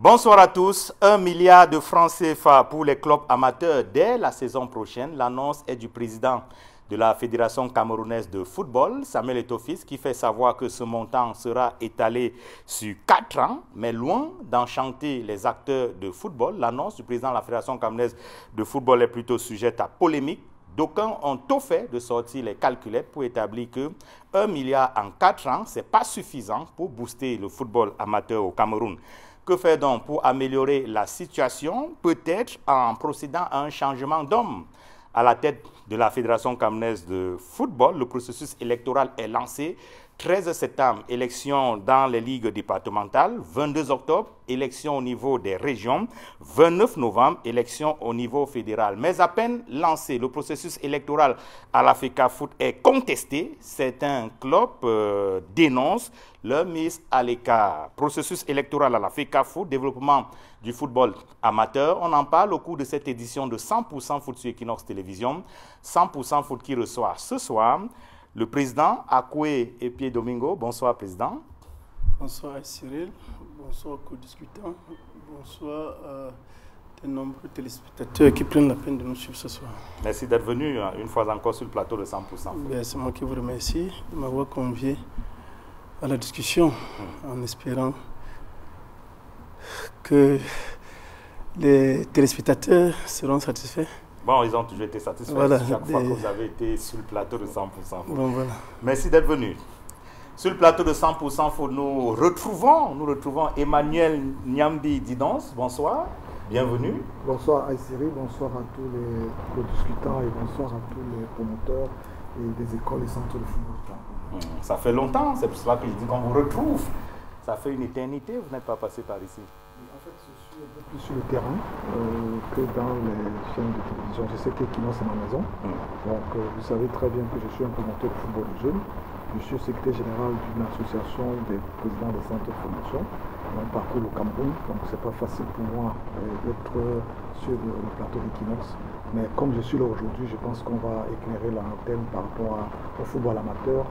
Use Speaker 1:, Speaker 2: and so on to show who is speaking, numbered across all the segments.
Speaker 1: Bonsoir à tous. 1 milliard de francs CFA pour les clubs amateurs dès la saison prochaine. L'annonce est du président de la Fédération camerounaise de football, Samuel Eto'o-Fils, qui fait savoir que ce montant sera étalé sur 4 ans, mais loin d'enchanter les acteurs de football. L'annonce du président de la Fédération camerounaise de football est plutôt sujette à polémique. D'aucuns ont tout fait de sortir les calculettes pour établir que 1 milliard en 4 ans, ce n'est pas suffisant pour booster le football amateur au Cameroun. Que faire donc pour améliorer la situation? Peut-être en procédant à un changement d'homme. À la tête de la Fédération camerounaise de football, le processus électoral est lancé. 13 septembre, élection dans les ligues départementales. 22 octobre, élection au niveau des régions. 29 novembre, élection au niveau fédéral. Mais à peine lancé, le processus électoral à la FECAFOOT est contesté. Certains clubs dénoncent leur mise à l'écart. Processus électoral à la FECAFOOT, développement du football amateur. On en parle au cours de cette édition de 100% Foot sur Equinox Télévision. 100% Foot qui reçoit ce soir le président Akoué Epie Domingo. Bonsoir, président.
Speaker 2: Bonsoir, Cyril. Bonsoir, co-discutants. Bonsoir à de nombreux téléspectateurs qui prennent la peine de nous suivre ce soir.
Speaker 1: Merci d'être venu une fois encore sur le plateau de 100%.
Speaker 2: C'est moi qui vous remercie de m'avoir convié à la discussion en espérant que les téléspectateurs seront satisfaits.
Speaker 1: Bon, ils ont toujours été satisfaits chaque fois que vous avez été sur le plateau de 100%.
Speaker 2: Bon, voilà.
Speaker 1: Merci d'être venu. Sur le plateau de 100%, nous retrouvons Emmanuel Nyambi Didons. Bonsoir, bienvenue.
Speaker 3: Bonsoir Aïssiri, bonsoir à tous les co-discutants et bonsoir à tous les promoteurs et des écoles et centres de football.
Speaker 1: Ça fait longtemps, c'est pour cela que je dis qu'on vous retrouve. Ça fait une éternité, vous n'êtes pas passé par ici.
Speaker 3: En fait, je suis un peu plus sur le terrain que dans les chaînes de télévision. Je sais qu'Equinox c'est ma maison. Donc, vous savez très bien que je suis un promoteur de football de jeunes. Je suis secrétaire général d'une association des présidents des centres de formation. On parcourt le Cameroun, donc c'est pas facile pour moi d'être sur le plateau d'Equinox. Mais comme je suis là aujourd'hui, je pense qu'on va éclairer l'antenne par rapport au football amateur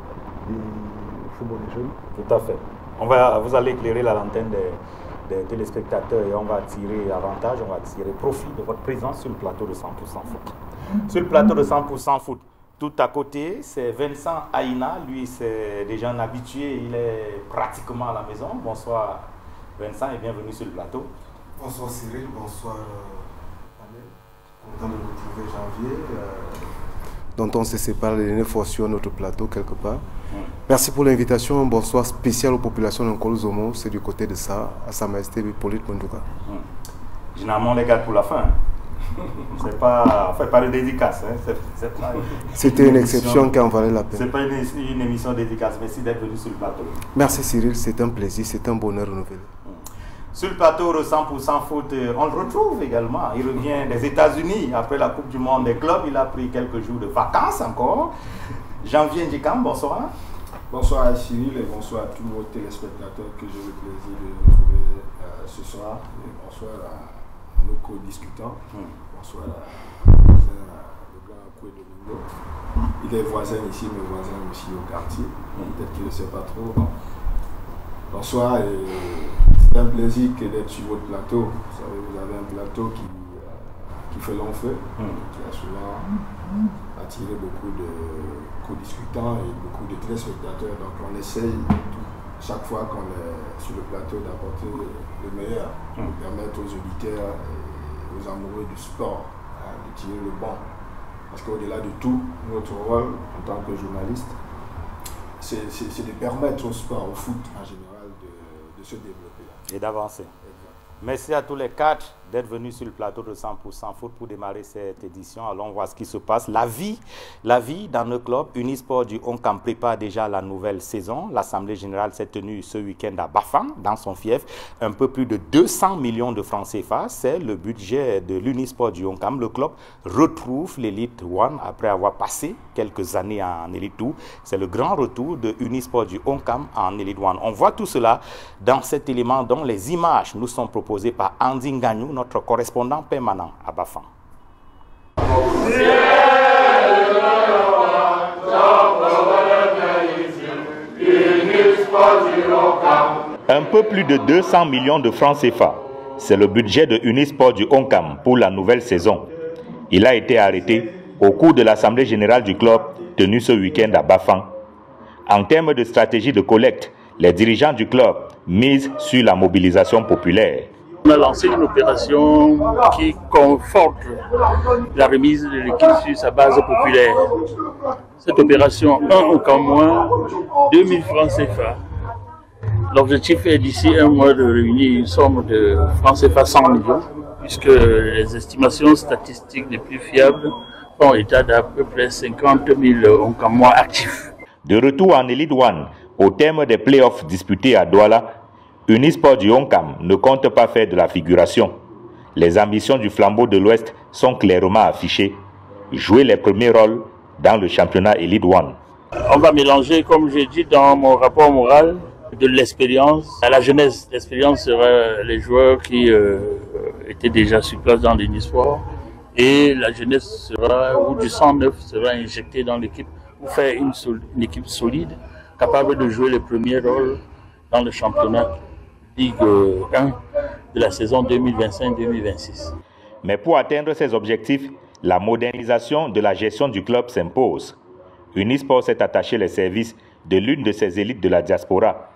Speaker 3: et au football des jeunes.
Speaker 1: Tout à fait. Vous allez éclairer l'antenne des téléspectateurs et on va tirer avantage, on va tirer profit de votre présence sur le plateau de 100% Foot. Sur le plateau de 100% Foot, tout à côté, c'est Vincent Aïna. Lui, c'est déjà un habitué, il est pratiquement à la maison. Bonsoir Vincent et bienvenue sur le plateau.
Speaker 4: Bonsoir Cyril, bonsoir Amel. Content de vous retrouver janvier. Dont on se sépare les dernières fois sur notre plateau quelque part. Merci pour l'invitation. Bonsoir spécial aux populations d'Nkolo Zomo. C'est du côté de ça, à Sa Majesté Hippolyte Mondouka.
Speaker 1: Généralement, les gars, pour la fin. C'est pas, fait pas de dédicace.
Speaker 4: C'était une exception qui en valait la peine.
Speaker 1: C'est pas une émission dédicace. Merci d'être venu sur le plateau.
Speaker 4: Merci Cyril, c'est un plaisir, c'est un bonheur renouvelé.
Speaker 1: Sur le plateau de 100% Foot, on le retrouve également. Il revient des États-Unis après la Coupe du Monde des clubs. Il a pris quelques jours de vacances encore. Janvier Ndikam, bonsoir.
Speaker 5: Bonsoir à Cyril et bonsoir à tous vos téléspectateurs que j'ai le plaisir de retrouver ce soir. Et bonsoir à nos co-discutants. Bonsoir à le grand Akoué Domingo. Il est voisin ici, mais voisin aussi au quartier. Peut-être qu'il ne sait pas trop. Bon. Bonsoir et c'est un plaisir d'être sur votre plateau. Vous savez, vous avez un plateau qui fait long feu, qui a souvent attiré beaucoup de co-discutants et beaucoup de téléspectateurs. Donc on essaye chaque fois qu'on est sur le plateau d'apporter le meilleur pour permettre aux auditeurs et aux amoureux du sport de tirer le bon. Parce qu'au-delà de tout, notre rôle en tant que journaliste, c'est de permettre au sport, au foot en général, de se développer.
Speaker 1: Et d'avancer. Merci à tous les quatre d'être venus sur le plateau de 100% Foot pour démarrer cette édition. Allons voir ce qui se passe. La vie dans le club. Unisport du Onkam prépare déjà la nouvelle saison. L'Assemblée générale s'est tenue ce week-end à Bafang, dans son fief. Un peu plus de 200 millions de francs CFA. C'est le budget de l'Unisport du Onkam. Le club retrouve l'Elite One après avoir passé quelques années en Elite 2. C'est le grand retour de Unisport du Onkam en Elite One. On voit tout cela dans cet élément dont les images nous sont proposées par Andy Ngagnou, notre correspondant permanent à Bafang. Un peu plus de 200 millions de francs CFA. c'est le budget de Unisport du Oncam pour la nouvelle saison. Il a été arrêté au cours de l'Assemblée générale du club tenue ce week-end à Bafang. En termes de stratégie de collecte, les dirigeants du club misent sur la mobilisation populaire.
Speaker 6: On a lancé une opération qui conforte la remise de l'équipe sur sa base populaire. Cette opération, 1 Oncam moins, 2000 francs CFA. L'objectif est d'ici un mois de réunir une somme de francs CFA 100 millions, puisque les estimations statistiques les plus fiables font état d'à peu près 50 000 Oncam moins actifs.
Speaker 1: De retour en Elite One, au terme des playoffs disputés à Douala, Unisport du Oncam ne compte pas faire de la figuration. Les ambitions du Flambeau de l'Ouest sont clairement affichées. Jouer les premiers rôles dans le championnat Elite One.
Speaker 6: On va mélanger, comme j'ai dit dans mon rapport moral, de l'expérience à la jeunesse. L'expérience sera les joueurs qui étaient déjà sur place dans l'Unisport, et la jeunesse sera, ou du sang neuf sera injecté dans l'équipe pour faire une équipe solide, capable de jouer les premiers rôles dans le championnat Ligue 1 de la saison 2025-2026.
Speaker 1: Mais pour atteindre ces objectifs, la modernisation de la gestion du club s'impose. Unisport s'est attaché les services de l'une de ses élites de la diaspora.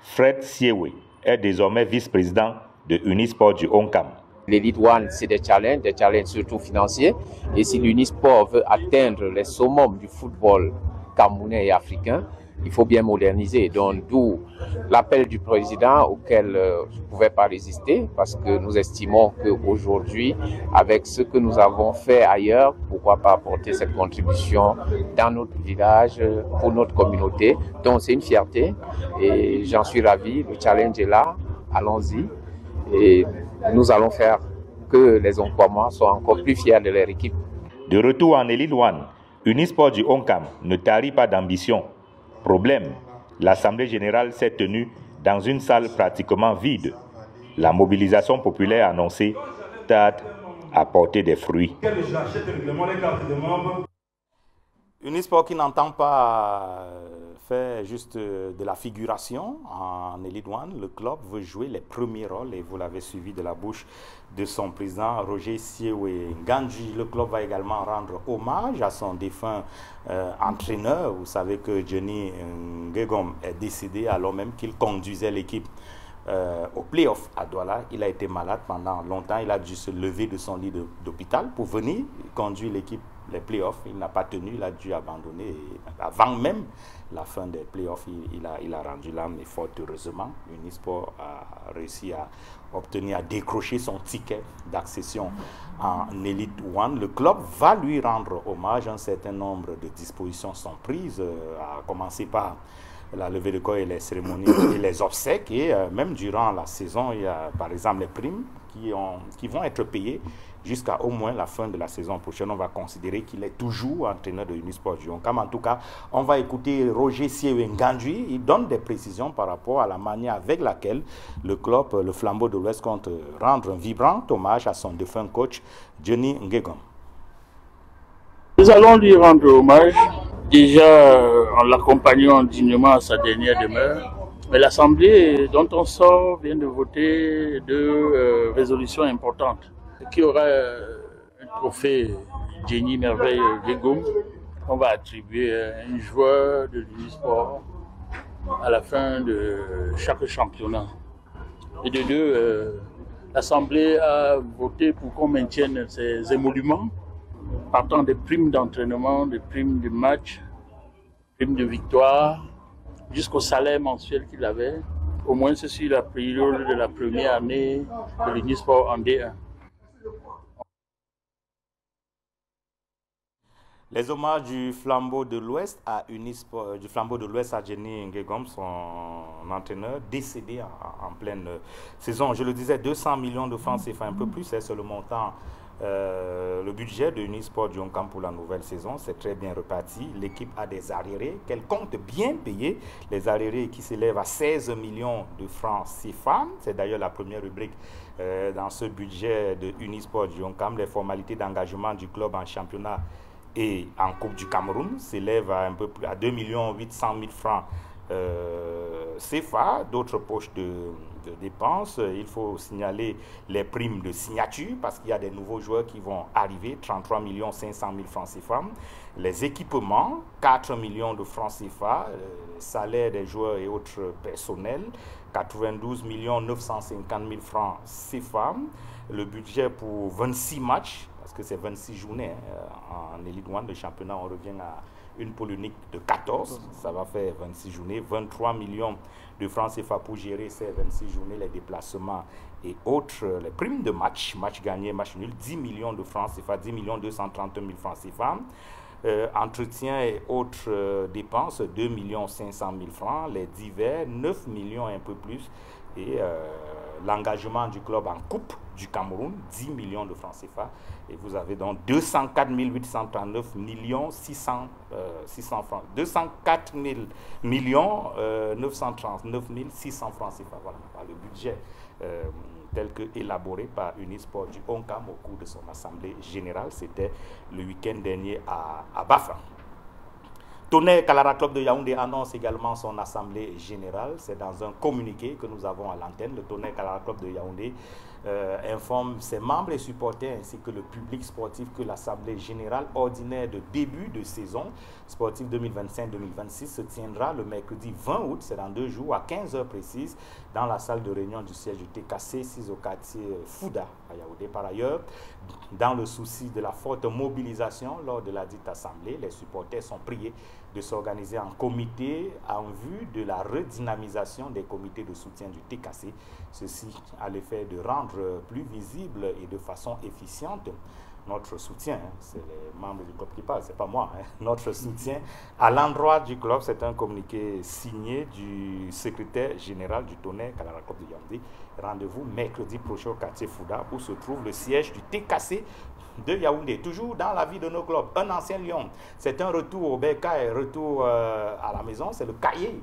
Speaker 1: Fred Siewe est désormais vice-président de Unisport du Oncam.
Speaker 7: L'Elite One, c'est des challenges surtout financiers. Et si l'Unisport veut atteindre les summums du football camerounais et africain, il faut bien moderniser. Donc, d'où l'appel du président auquel je ne pouvais pas résister, parce que nous estimons qu'aujourd'hui, avec ce que nous avons fait ailleurs, pourquoi pas apporter cette contribution dans notre village, pour notre communauté. Donc, c'est une fierté et j'en suis ravi. Le challenge est là, allons-y. Et nous allons faire que les Onquamois soient encore plus fiers de leur équipe.
Speaker 1: De retour en Elite One, Unisport du Oncam ne tarit pas d'ambition. Problème, l'Assemblée générale s'est tenue dans une salle pratiquement vide. La mobilisation populaire annoncée tarde à porter des fruits.
Speaker 8: Unisport qui n'entend pas faire juste de la figuration en Elite One, le club veut jouer les premiers rôles et vous l'avez suivi de la bouche de son président Roger Siewe Ngandji. Le club va également rendre hommage à son défunt entraîneur. Vous savez que Johnny Ngegom est décédé alors même qu'il conduisait l'équipe au play-off à Douala. Il a été malade pendant longtemps, il a dû se lever de son lit d'hôpital pour venir conduire l'équipe les playoffs. Il n'a pas tenu, il a dû abandonner. Et avant même la fin des playoffs, il a rendu l'âme, et fort heureusement, Unisport a réussi à obtenir, à décrocher son ticket d'accession en Elite One. Le club va lui rendre hommage. Un certain nombre de dispositions sont prises, à commencer par la levée de corps et les cérémonies et les obsèques. Et même durant la saison, il y a par exemple les primes qui vont être payées jusqu'à au moins la fin de la saison prochaine. On va considérer qu'il est toujours entraîneur de Unisport du Oncam. En tout cas, on va écouter Roger Siewe Ngandji. Il donne des précisions par rapport à la manière avec laquelle le club, le Flambeau de l'Ouest, compte rendre un vibrant hommage à son défunt coach, Johnny Ngegom.
Speaker 6: Nous allons lui rendre hommage, déjà en l'accompagnant dignement à sa dernière demeure. Mais l'Assemblée dont on sort vient de voter deux résolutions importantes. Qui aura un trophée Jenny Merveille Ngegom qu'on va attribuer à un joueur de l'Unisport à la fin de chaque championnat. Et de deux, l'Assemblée a voté pour qu'on maintienne ces émoluments, partant des primes d'entraînement, des primes de match, primes de victoire, jusqu'au salaire mensuel qu'il avait, au moins sur la période de la première année de l'Unisport en D1.
Speaker 8: Les hommages du Flambeau de l'Ouest à Unisport, du Flambeau de l'Ouest à Johnny Ngegom, son entraîneur, décédé en pleine saison. Je le disais, 200 millions de francs CFA, un peu plus, c'est le montant, le budget de Unisport du Oncam pour la nouvelle saison. C'est très bien reparti. L'équipe a des arriérés qu'elle compte bien payer. Les arriérés qui s'élèvent à 16 millions de francs CFA. C'est d'ailleurs la première rubrique dans ce budget de Unisport du Oncam. Les formalités d'engagement du club en championnat et en Coupe du Cameroun s'élève à un peu plus à 2 800 000 francs
Speaker 1: CFA, d'autres poches de dépenses. Il faut signaler les primes de signature parce qu'il y a des nouveaux joueurs qui vont arriver, 33 500 000 francs CFA. Les équipements, 4 millions de francs CFA, salaire des joueurs et autres personnels, 92 950 000 francs CFA. Le budget pour 26 matchs, parce que c'est 26 journées en Elite One, le championnat, on revient à une poule unique de 14, ça va faire 26 journées, 23 millions de francs CFA pour gérer ces 26 journées, les déplacements et autres, les primes de match gagné, match nul, 10 millions de francs CFA, 10 230 000 francs CFA. Entretien et autres dépenses, 2 500 000 francs, les divers, 9 millions et un peu plus, et l'engagement du club en Coupe du Cameroun, 10 millions de francs CFA, et vous avez donc 204 839 600 francs, 204 939 600 francs CFA, voilà, le budget tel que élaboré par Unisport du Oncam au cours de son assemblée générale. C'était le week-end dernier à Bafang. Tonnerre Kalara Club de Yaoundé annonce également son assemblée générale. C'est dans un communiqué que nous avons à l'antenne. Le Tonnerre Kalara Club de Yaoundé informe ses membres et supporters ainsi que le public sportif que l'assemblée générale ordinaire de début de saison sportive 2025-2026 se tiendra le mercredi 20 août, c'est dans 2 jours, à 15h précises, dans la salle de réunion du siège du TKC, 6 au quartier Fouda à Yaoundé. Par ailleurs, dans le souci de la forte mobilisation lors de la dite assemblée, les supporters sont priés de s'organiser en comité en vue de la redynamisation des comités de soutien du TKC. Ceci à l'effet de rendre plus visible et de façon efficiente notre soutien, c'est les membres du club qui parlent, c'est pas moi, notre soutien à l'endroit du club. C'est un communiqué signé du secrétaire général du Tonnerre Kalara Club de Yaoundé. Rendez-vous mercredi prochain au quartier Fouda où se trouve le siège du TKC de Yaoundé, toujours dans la vie de nos clubs. Un ancien lion, c'est un retour au Bercail, retour à la maison, c'est le cahier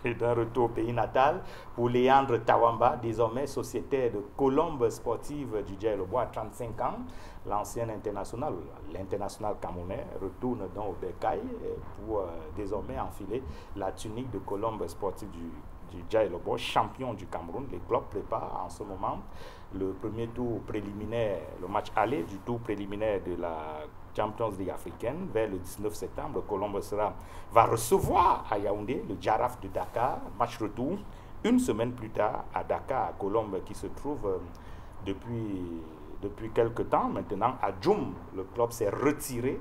Speaker 1: d'un retour au pays natal pour Léandre Tawamba, désormais sociétaire de Colombe Sportive du Djaïlobo à 35 ans. L'ancien international, l'international camerounais, retourne donc au Bercail pour désormais enfiler la tunique de Colombe Sportive du Djaïlobo, champion du Cameroun. Les clubs préparent en ce moment le premier tour préliminaire, le match aller du tour préliminaire de la Champions League africaine vers le 19 septembre. Colombe va recevoir à Yaoundé le Jaraf de Dakar, match retour une semaine plus tard à Dakar. Colombe qui se trouve depuis quelque temps maintenant à Djoum. Le club s'est retiré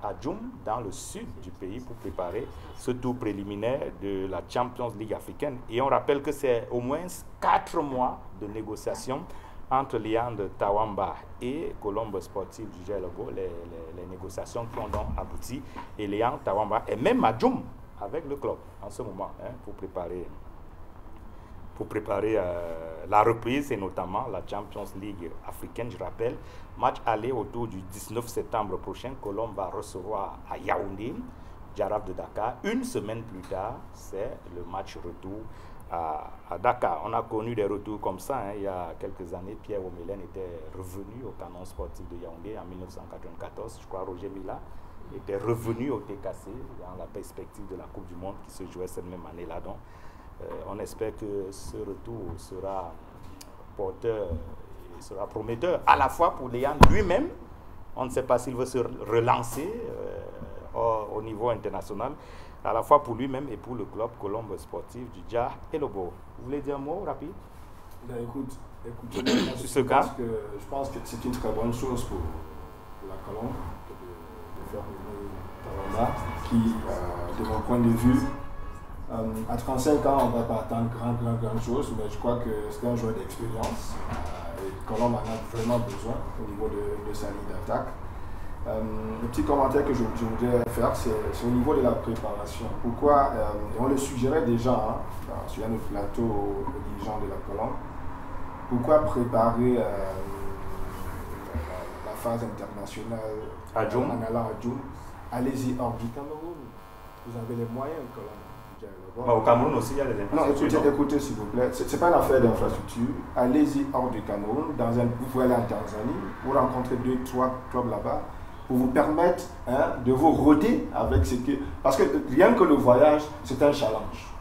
Speaker 1: à Djoum dans le sud du pays pour préparer ce tour préliminaire de la Champions League africaine. Et on rappelle que c'est au moins 4 mois de négociations entre Léandre Tawamba et Colombe Sportive du Djaïlobo, les négociations qui ont donc abouti. Et Léandre Tawamba est même à Djoum avec le club en ce moment pour préparer la reprise et notamment la Champions League africaine. Je rappelle, match aller autour du 19 septembre prochain. Colombe va recevoir à Yaoundé, Jaraf de Dakar. Une semaine plus tard, c'est le match retour à Dakar. On a connu des retours comme ça. Il y a quelques années, Pierre Omelen était revenu au canon sportif de Yaoundé en 1994. Je crois Roger Mila était revenu au TKC dans la perspective de la Coupe du Monde qui se jouait cette même année-là. Donc, on espère que ce retour sera porteur et sera prometteur à la fois pour Léandre lui-même. On ne sait pas s'il veut se relancer au niveau international, à la fois pour lui-même et pour le club Colombe Sportif du Djaïlobo. Vous voulez dire un mot rapide?
Speaker 5: Écoute,
Speaker 1: ce cas,
Speaker 5: je pense que c'est une très bonne chose pour la Colombe de faire venir Tawamba qui, de mon point de vue, à 35 ans, on ne va pas attendre grand chose, mais je crois que c'est un joueur d'expérience et Colombe en a vraiment besoin au niveau de sa ligne d'attaque. Le petit commentaire que je voudrais faire, c'est au niveau de la préparation. Pourquoi, et on le suggérait déjà sur notre plateau aux dirigeants de la Colombe, pourquoi préparer la phase internationale en allant à Djoum? Allez-y hors du Cameroun. Vous avez les moyens, Colombe.
Speaker 1: Au Cameroun aussi, il y a les infrastructures.
Speaker 5: Non, écoutez s'il vous plaît, ce n'est pas une affaire d'infrastructure. Allez-y hors du Cameroun, vous pouvez aller en Tanzanie, vous rencontrez 2-3 clubs là-bas, pour vous permettre de vous roder avec ce que... Parce que rien que le voyage, c'est un challenge.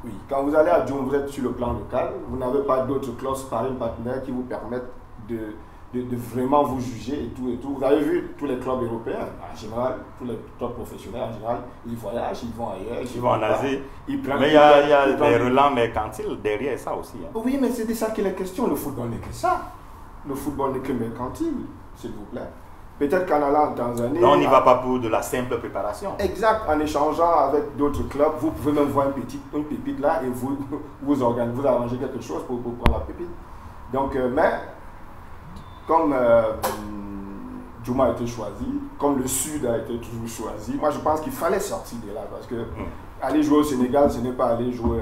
Speaker 5: Oui, quand vous allez à Djoum, vous êtes sur le plan local, vous n'avez pas d'autres clauses sparring partenaires qui vous permettent de vraiment vous juger et tout et tout. Vous avez vu tous les clubs européens, en général, tous les clubs professionnels, en général, ils voyagent, ils vont ailleurs.
Speaker 8: Ils vont en Asie.
Speaker 5: Mais
Speaker 8: il y a des relents mercantiles derrière ça aussi. Hein.
Speaker 5: Oui, mais c'est de ça qu'il est question. Le football n'est que ça. Le football n'est que mercantile, s'il vous plaît. Peut-être qu'en allant en Tanzanie...
Speaker 8: Non, on n'y va pas pour de la simple préparation.
Speaker 5: Exact. En échangeant avec d'autres clubs, vous pouvez même voir une pépite là et vous arrangez quelque chose pour prendre la pépite. Donc, mais... Comme Djouma a été choisi, comme le Sud a été toujours choisi, moi je pense qu'il fallait sortir de là parce que aller jouer au Sénégal, ce n'est pas aller jouer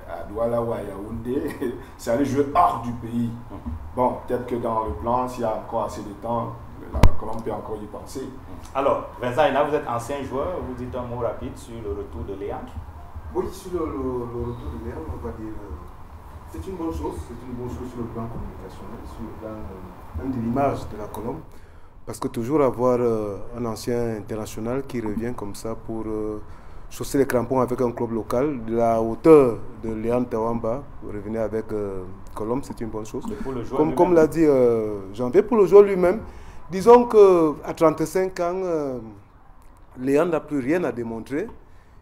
Speaker 5: à Douala ou à Yaoundé, c'est aller jouer hors du pays. Bon, peut-être que dans le plan, s'il y a encore assez de temps, la Colombe peut encore y penser.
Speaker 8: Alors, Vincent Ena, vous êtes ancien joueur, vous dites un mot rapide sur le retour de Léandre?
Speaker 4: Oui, sur le retour de Léandre, on va dire, c'est une bonne chose sur le plan communicationnel, sur le plan de l'image de la Colombe, parce que toujours avoir un ancien international qui revient comme ça pour chausser les crampons avec un club local, de la hauteur de Léandre Tawamba, revenir avec Colombe, c'est une bonne chose. Comme l'a dit Janvier, pour le joueur lui-même, disons qu'à 35 ans, Léandre n'a plus rien à démontrer.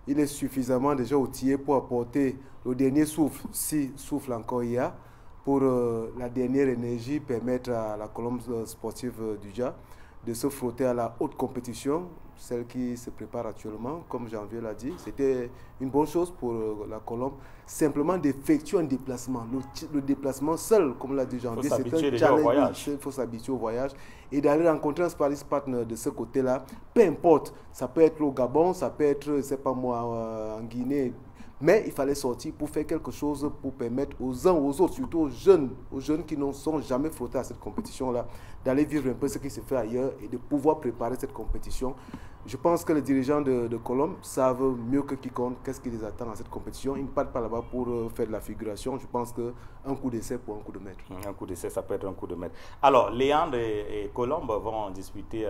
Speaker 4: Il est suffisamment déjà outillé pour apporter le dernier souffle, si souffle encore il y a, pour la dernière énergie, permettre à la Colombe sportive du Dja de se frotter à la haute compétition, celle qui se prépare actuellement, comme Janvier l'a dit. C'était une bonne chose pour la Colombe, simplement d'effectuer un déplacement. Le déplacement seul, comme l'a dit Janvier, c'est un challenge. Il faut s'habituer au voyage et d'aller rencontrer un sparring partner de ce côté-là, peu importe. Ça peut être au Gabon, ça peut être, c'est pas moi, en Guinée. Mais il fallait sortir pour faire quelque chose pour permettre aux uns aux autres, surtout aux jeunes qui ne sont jamais frottés à cette compétition-là, d'aller vivre un peu ce qui se fait ailleurs et de pouvoir préparer cette compétition. Je pense que les dirigeants de Colombe savent mieux que quiconque qu'est-ce qui les attend à cette compétition. Ils ne partent pas là-bas pour faire de la figuration. Je pense qu'un coup d'essai pour un coup de maître.
Speaker 8: Un coup d'essai, ça peut être un coup de maître. Alors, Léandre et Colombe vont disputer,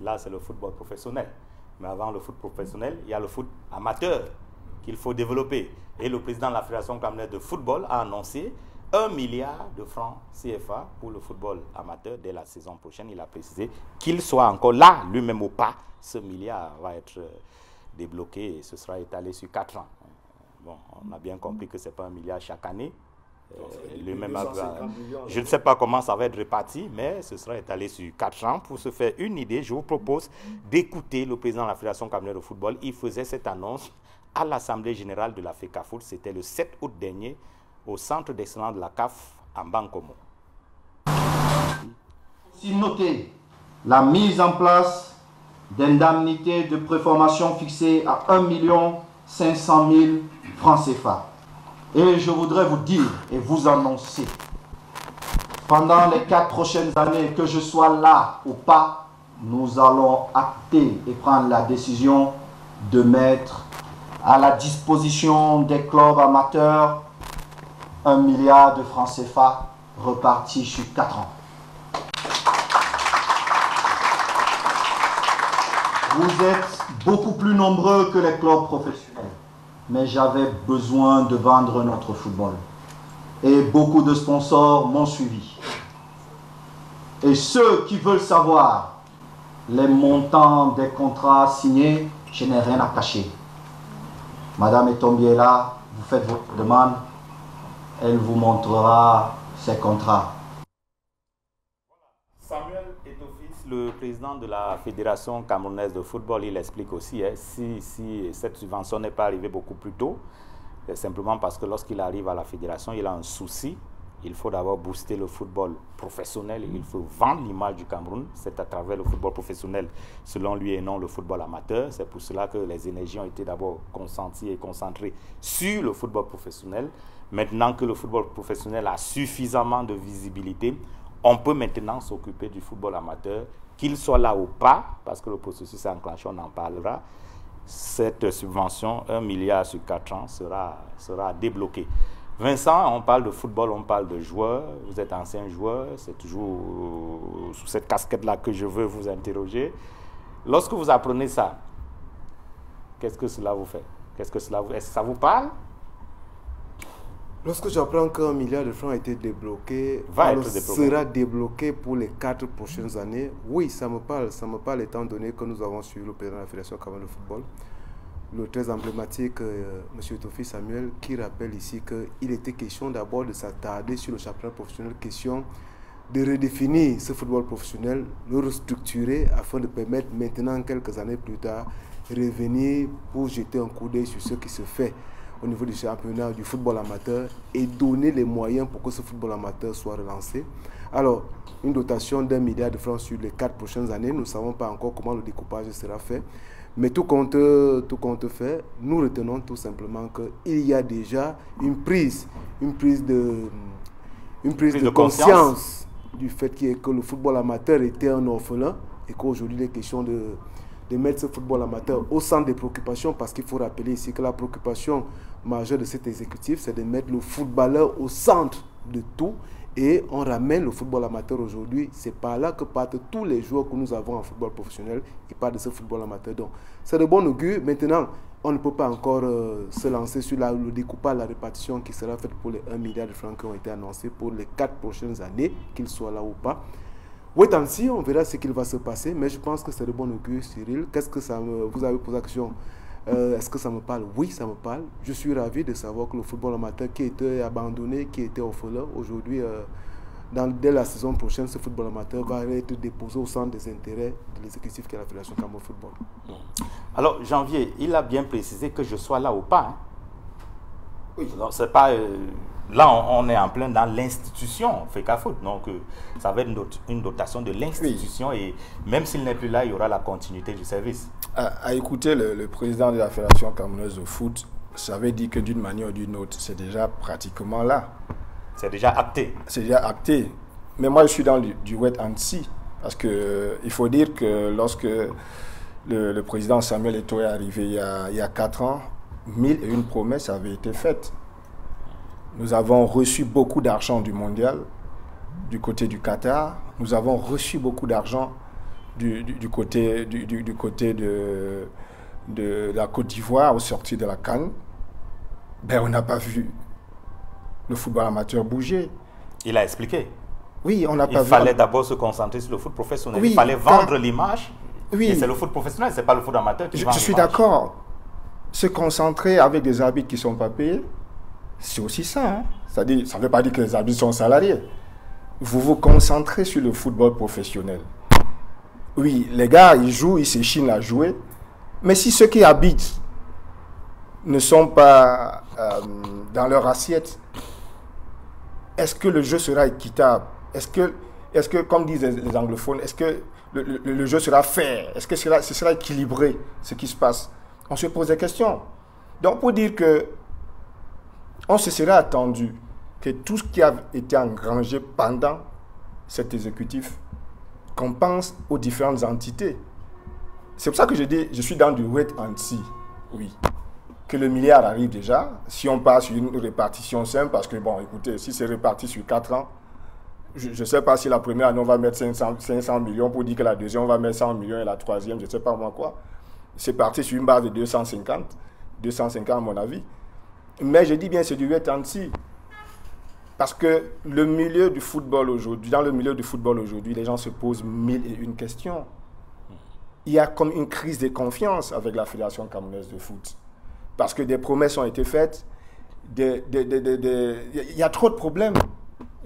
Speaker 8: là c'est le football professionnel. Mais avant le foot professionnel, il y a le foot amateur qu'il faut développer. Et le président de la Fédération camerounaise de football a annoncé 1 milliard de francs CFA pour le football amateur dès la saison prochaine. Il a précisé qu'il soit encore là, lui-même ou pas. Ce milliard va être débloqué et ce sera étalé sur 4 ans. Bon, on a bien compris que ce n'est pas 1 milliard chaque année. Je ne sais pas comment ça va être réparti, mais ce sera étalé sur 4 ans. Pour se faire une idée, je vous propose d'écouter le président de la Fédération camerounaise de football. Il faisait cette annonce à l'Assemblée générale de la FECAFOOT, c'était le 7 août dernier, au centre d'excellence de la CAF en Bankomo.
Speaker 9: Aussi noter la mise en place d'indemnités de préformation fixées à 1 500 000 francs CFA. Et je voudrais vous dire et vous annoncer, pendant les 4 prochaines années, que je sois là ou pas, nous allons acter et prendre la décision de mettre à la disposition des clubs amateurs 1 milliard de francs CFA repartis sur 4 ans. Vous êtes beaucoup plus nombreux que les clubs professionnels, mais j'avais besoin de vendre notre football. Et beaucoup de sponsors m'ont suivi. Et ceux qui veulent savoir les montants des contrats signés, je n'ai rien à cacher. Madame Etombi est là, vous faites votre demande, elle vous montrera ses contrats.
Speaker 8: Samuel Etofis, le président de la Fédération camerounaise de football, il explique aussi, si cette subvention n'est pas arrivée beaucoup plus tôt, c'est simplement parce que lorsqu'il arrive à la fédération, il a un souci. Il faut d'abord booster le football professionnel, il faut vendre l'image du Cameroun, c'est à travers le football professionnel, selon lui, et non le football amateur. C'est pour cela que les énergies ont été d'abord consenties et concentrées sur le football professionnel. Maintenant que le football professionnel a suffisamment de visibilité, on peut maintenant s'occuper du football amateur, qu'il soit là ou pas, parce que le processus est enclenché, on en parlera. Cette subvention, 1 milliard sur 4 ans, sera débloquée. Vincent, on parle de football, on parle de joueurs. Vous êtes ancien joueur, c'est toujours sous cette casquette-là que je veux vous interroger. Lorsque vous apprenez ça, qu'est-ce que cela vous fait? Est-ce que ça vous parle?
Speaker 4: Lorsque j'apprends qu'un milliard de francs a été débloqué, sera débloqué pour les 4 prochaines années, oui, ça me parle étant donné que nous avons suivi le président de la Fédération camerounaise de football, le très emblématique M. Tofi Samuel, qui rappelle ici qu'il était question d'abord de s'attarder sur le championnat professionnel, question de redéfinir ce football professionnel, le restructurer afin de permettre maintenant, quelques années plus tard, revenir pour jeter un coup d'œil sur ce qui se fait au niveau du championnat du football amateur et donner les moyens pour que ce football amateur soit relancé. Alors, une dotation d'1 milliard de francs sur les 4 prochaines années, nous ne savons pas encore comment le découpage sera fait, mais tout compte fait, nous retenons tout simplement qu'il y a déjà une prise de conscience du fait que le football amateur était un orphelin et qu'aujourd'hui, il est question de mettre ce football amateur au centre des préoccupations, parce qu'il faut rappeler ici que la préoccupation majeure de cet exécutif, c'est de mettre le footballeur au centre de tout, et on ramène le football amateur aujourd'hui. C'est par là que partent tous les joueurs que nous avons en football professionnel, ils partent de ce football amateur. Donc c'est de bon augure. Maintenant, on ne peut pas encore se lancer sur le découpage, la répartition qui sera faite pour les 1 milliard de francs qui ont été annoncés pour les 4 prochaines années, qu'ils soient là ou pas. Wait and see, on verra ce qu'il va se passer, mais je pense que c'est de bon augure, Cyril. Qu'est-ce que ça me... Vous avez posé la question, est-ce que ça me parle? Oui, ça me parle. Je suis ravi de savoir que le football amateur qui était abandonné, qui était orphelin, aujourd'hui, dès la saison prochaine, ce football amateur va être déposé au centre des intérêts de l'exécutif qui est la Fédération Cameroun Football.
Speaker 1: Alors, Janvier, il a bien précisé que je sois là ou pas. Hein? Oui. C'est pas... Là, on est en plein dans l'institution FECAFOOT, donc ça va être une dotation de l'institution, oui. Et même s'il n'est plus là, il y aura la continuité du service.
Speaker 5: À écouter le président de la Fédération camerounaise de foot, ça veut dire que d'une manière ou d'une autre, c'est déjà pratiquement là.
Speaker 1: C'est déjà acté.
Speaker 5: C'est déjà acté. Mais moi, je suis dans du wait and see, parce qu'il faut dire que lorsque le président Samuel Eto'o est arrivé il y a 4 ans, 1001 promesses avaient été faites. Nous avons reçu beaucoup d'argent du mondial, du côté du Qatar. Nous avons reçu beaucoup d'argent du côté de la Côte d'Ivoire au sortir de la CAN. Ben, on n'a pas vu le football amateur bouger.
Speaker 1: Il a expliqué.
Speaker 5: Oui, on n'a pas vu.
Speaker 1: Il fallait d'abord se concentrer sur le foot professionnel. Oui, il fallait vendre l'image. Oui. Et c'est le foot professionnel, ce n'est pas le foot amateur qui vend l'image. Je suis
Speaker 5: d'accord. Se concentrer avec des arbitres qui ne sont pas payés, c'est aussi ça. Hein? Ça ne veut pas dire que les arbitres sont salariés. Vous vous concentrez sur le football professionnel. Oui, les gars, ils jouent, ils s'échinent à jouer. Mais si ceux qui habitent ne sont pas dans leur assiette, est-ce que le jeu sera équitable? Est-ce que, comme disent les anglophones, est-ce que le jeu sera fair? Est-ce que ce sera équilibré, ce qui se passe? On se pose des questions. Donc, pour dire que on se serait attendu que tout ce qui a été engrangé pendant cet exécutif, qu'on pense aux différentes entités. C'est pour ça que je dis, je suis dans du wait and see. Oui. Que le milliard arrive déjà. Si on passe sur une répartition simple, parce que, bon, écoutez, si c'est réparti sur 4 ans, je ne sais pas si la première année, on va mettre 500 millions pour dire que la deuxième, on va mettre 100 millions et la troisième, je ne sais pas moi quoi. C'est parti sur une base de 250 à mon avis. Mais je dis bien, c'est du wait and see. Parce que le milieu du football aujourd'hui, dans le milieu du football aujourd'hui, les gens se posent 1001 questions. Il y a comme une crise de confiance avec la Fédération camerounaise de foot. Parce que des promesses ont été faites, il y a trop de problèmes.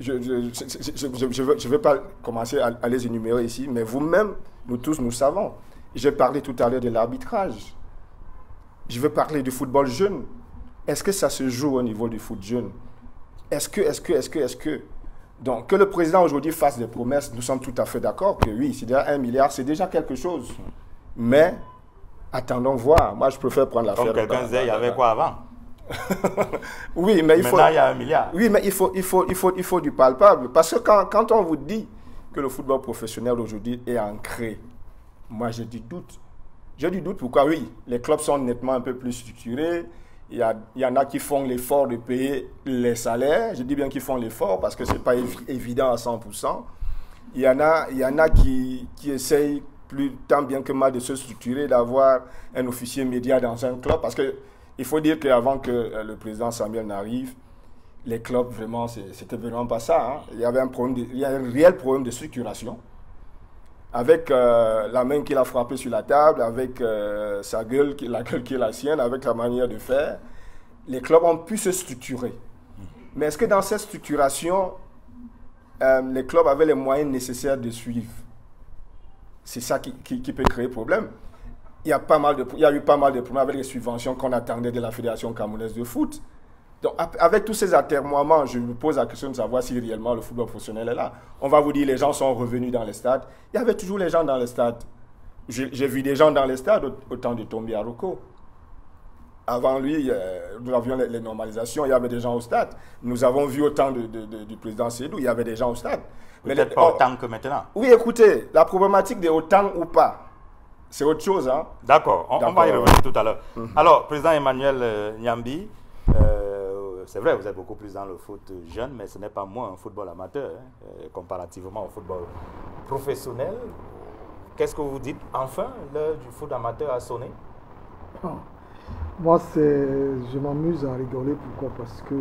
Speaker 5: Je ne vais pas commencer à les énumérer ici, mais vous-même, nous tous, nous savons. J'ai parlé tout à l'heure de l'arbitrage. Je veux parler du football jeune. Est-ce que ça se joue au niveau du foot jeune? Est-ce que Donc, que le président aujourd'hui fasse des promesses, nous sommes tout à fait d'accord que oui, c'est déjà 1 milliard, c'est déjà quelque chose. Mais, attendons voir. Moi, je préfère prendre l'affaire.
Speaker 1: Comme quelqu'un disait, il y avait quoi avant?
Speaker 5: Oui, mais il faut...
Speaker 1: Maintenant, il y a 1 milliard.
Speaker 5: Oui, mais il faut du palpable. Parce que quand on vous dit que le football professionnel aujourd'hui est ancré, moi, j'ai du doute. J'ai du doute. Pourquoi? Oui, les clubs sont nettement un peu plus structurés. Il y en a qui font l'effort de payer les salaires. Je dis bien qu'ils font l'effort parce que ce n'est pas évident à 100%. Il y en a qui essayent plus tant bien que mal de se structurer, d'avoir un officier média dans un club. Parce qu'il faut dire qu'avant que le président Samuel n'arrive, les clubs, vraiment, c'était vraiment pas ça. Hein. Il y avait il y a un réel problème de structuration. Avec la main qu'il a frappée sur la table, avec sa gueule, la gueule qui est la sienne, avec la manière de faire, les clubs ont pu se structurer. Mais est-ce que dans cette structuration, les clubs avaient les moyens nécessaires de suivre? C'est ça qui peut créer problème. Il y a eu pas mal de problèmes avec les subventions qu'on attendait de la Fédération camerounaise de foot. Donc, avec tous ces atermoiements, je me pose la question de savoir si réellement le football professionnel est là. On va vous dire les gens sont revenus dans les stades. Il y avait toujours les gens dans les stades. J'ai vu des gens dans les stades au temps de Tombi Aroko. Avant lui, nous avions les normalisations, il y avait des gens au stade. Nous avons vu au temps du président Sédou, il y avait des gens au stade.
Speaker 1: Peut-être pas autant que maintenant.
Speaker 5: Oui, écoutez, la problématique de autant ou pas, c'est autre chose. Hein?
Speaker 1: D'accord, on va y revenir tout à l'heure. Alors, président Emmanuel Nyambi, c'est vrai, vous êtes beaucoup plus dans le foot jeune, mais ce n'est pas moins un football amateur, hein, comparativement au football professionnel. Qu'est-ce que vous dites? Enfin, l'heure du foot amateur a sonné?
Speaker 3: Moi, je m'amuse à rigoler. Pourquoi? Parce que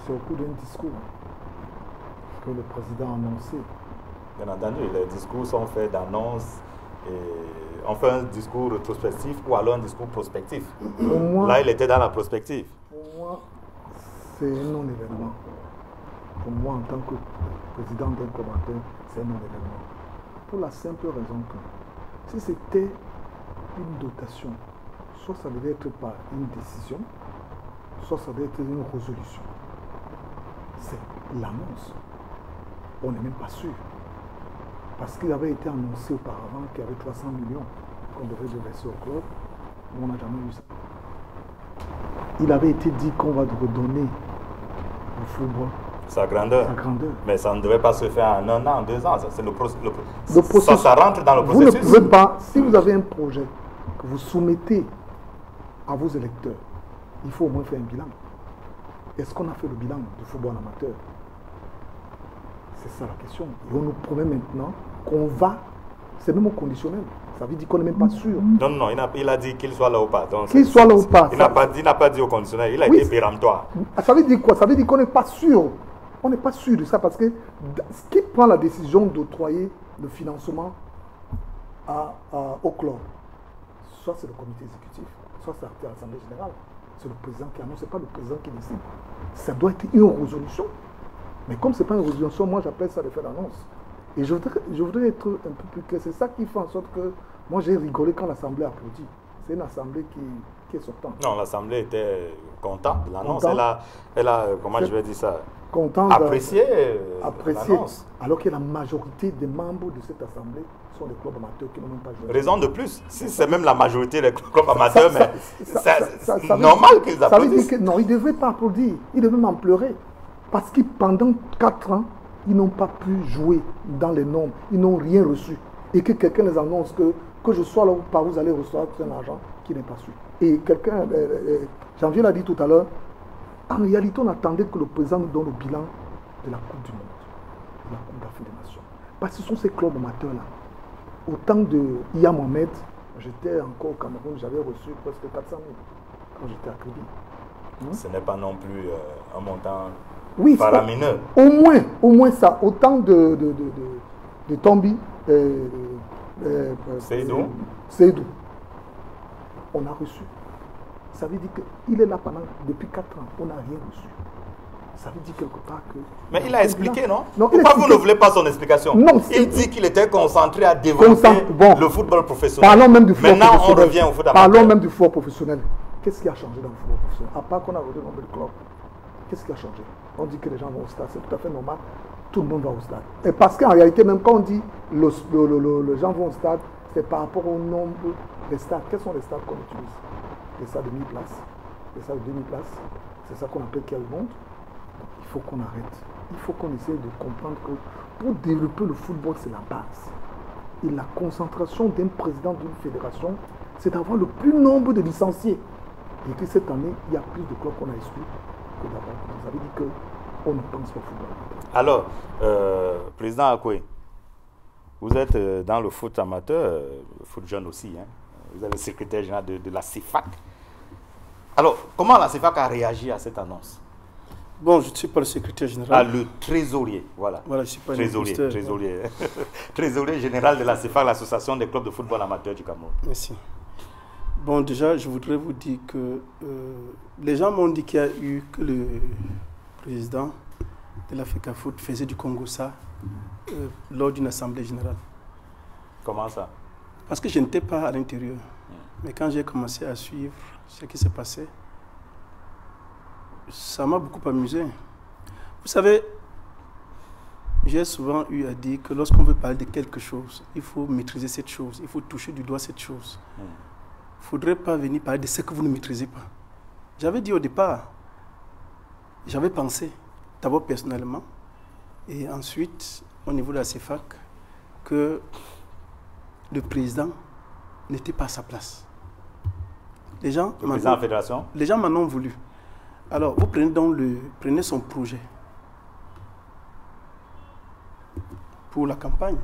Speaker 3: c'est au cours d'un discours que le président a annoncé.
Speaker 1: Bien entendu, les discours sont faits d'annonces. On fait un discours rétrospectif ou alors un discours prospectif.
Speaker 3: Moi,
Speaker 1: là, il était dans la prospective.
Speaker 3: Pour moi, c'est un non-événement. Pour moi, en tant que président d'un club amateur, c'est un non-événement. Pour la simple raison que si c'était une dotation, soit ça devait être par une décision, soit ça devait être une résolution. C'est l'annonce. On n'est même pas sûr. Parce qu'il avait été annoncé auparavant qu'il y avait 300 millions qu'on devait verser au club. On n'a jamais eu ça. Il avait été dit qu'on va redonner au football
Speaker 1: sa grandeur. Mais ça ne devait pas se faire en 1 an, 2 ans. C'est le processus. Ça rentre dans le processus.
Speaker 3: Vous ne pouvez pas, si vous avez un projet que vous soumettez à vos électeurs, il faut au moins faire un bilan. Est-ce qu'on a fait le bilan du football amateur? C'est ça la question. Et on nous promet maintenant qu'on va, c'est même au conditionnel. Ça veut dire qu'on n'est même pas sûr.
Speaker 1: Non, il a dit qu'il soit là ou pas.
Speaker 3: Qu'il soit là ou pas.
Speaker 1: Il n'a pas dit au conditionnel, il a été péremptoire.
Speaker 3: Ça veut dire quoi? Ça veut dire qu'on n'est pas sûr. On n'est pas sûr de ça parce que ce qui prend la décision d'octroyer le financement au club, soit c'est le comité exécutif, soit c'est l'Assemblée générale. C'est le président qui annonce, ce n'est pas le président qui décide. Ça doit être une résolution. Mais comme ce n'est pas une résolution, moi j'appelle ça de faire l'annonce. Et je voudrais être un peu plus clair. C'est ça qui fait en sorte que moi j'ai rigolé quand l'Assemblée applaudit. C'est une Assemblée qui est sortante.
Speaker 1: Non, l'Assemblée était contente de l'annonce. Elle a, comment je vais dire ça, apprécié l'annonce.
Speaker 3: Alors que la majorité des membres de cette Assemblée sont des clubs amateurs qui n'ont même pas joué.
Speaker 1: Raison de plus. Si c'est même la majorité des clubs amateurs, c'est normal qu'ils applaudissent.
Speaker 3: Non, ils ne devaient pas applaudir. Ils devaient m'en pleurer. Parce que pendant 4 ans, ils n'ont pas pu jouer dans les normes. Ils n'ont rien reçu. Et que quelqu'un les annonce que je sois là ou pas, vous allez recevoir un argent qui n'est pas sûr. Et quelqu'un, Janvier l'a dit tout à l'heure, en réalité, on attendait que le président nous donne le bilan de la Coupe du Monde, de la Coupe d'Afrique des Nations. Parce que ce sont ces clubs amateurs-là. Au temps de Iya Mohamed, j'étais encore au Cameroun, j'avais reçu presque 400 000 quand j'étais à Kribi.
Speaker 1: Ce n'est pas non plus un montant...
Speaker 3: Oui,
Speaker 1: faramineux.
Speaker 3: Au moins ça. Autant de Tombi, Seydou, on a reçu. Ça veut dire qu'il est là depuis 4 ans. On n'a rien reçu. Ça veut dire quelque part que...
Speaker 1: Mais il a expliqué, non? Pourquoi vous ne voulez pas son explication?
Speaker 3: Non,
Speaker 1: il dit qu'il était concentré à développer le football professionnel.
Speaker 3: Parlons même du football
Speaker 1: professionnel. Maintenant, on revient au foot amateur.
Speaker 3: Parlons même du football professionnel. Qu'est-ce qui a changé dans le football professionnel? À part qu'on a redonné le nombre de clubs. Qu'est-ce qui a changé? On dit que les gens vont au stade, c'est tout à fait normal. Tout le monde va au stade. Et parce qu'en réalité, même quand on dit les gens vont au stade, c'est par rapport au nombre des stades. Quels sont les stades qu'on utilise? Les stades de 1000 places, les stades de 2000 places. C'est ça qu'on appelle qu'il y a le monde. Il faut qu'on arrête. Il faut qu'on essaie de comprendre que pour développer le football, c'est la base. Et la concentration d'un président d'une fédération, c'est d'avoir le plus nombre de licenciés. Et que cette année, il y a plus de clubs qu'on a exclus. Ça veut dire qu'on ne pense pas au football.
Speaker 1: Alors, président Akoué, vous êtes dans le foot amateur, le foot jeune aussi, hein. Vous êtes le secrétaire général de la CEFAC. Alors, comment la CEFAC a réagi à cette annonce?
Speaker 2: Bon, je ne suis pas le secrétaire général.
Speaker 8: Ah, le trésorier, voilà.
Speaker 2: Voilà, je ne suis pas
Speaker 8: trésorier,
Speaker 2: le
Speaker 8: trésorier. Trésorier général de la CFA, l'association des clubs de football amateur du Cameroun.
Speaker 2: Merci. Bon, déjà, je voudrais vous dire que les gens m'ont dit qu'il y a eu que le président de la FECAFOOT faisait du Congo ça lors d'une assemblée générale.
Speaker 8: Comment ça?
Speaker 2: Parce que je n'étais pas à l'intérieur. Mais quand j'ai commencé à suivre ce qui s'est passé, ça m'a beaucoup amusé. Vous savez, j'ai souvent eu à dire que lorsqu'on veut parler de quelque chose, il faut maîtriser cette chose, il faut toucher du doigt cette chose. Il ne faudrait pas venir parler de ce que vous ne maîtrisez pas. J'avais dit au départ, j'avais pensé, d'abord personnellement, et ensuite au niveau de la CFAC, que le président n'était pas à sa place. Les gens
Speaker 8: le président de la fédération? Les
Speaker 2: gens m'en ont voulu. Alors, vous prenez donc prenez son projet pour la campagne.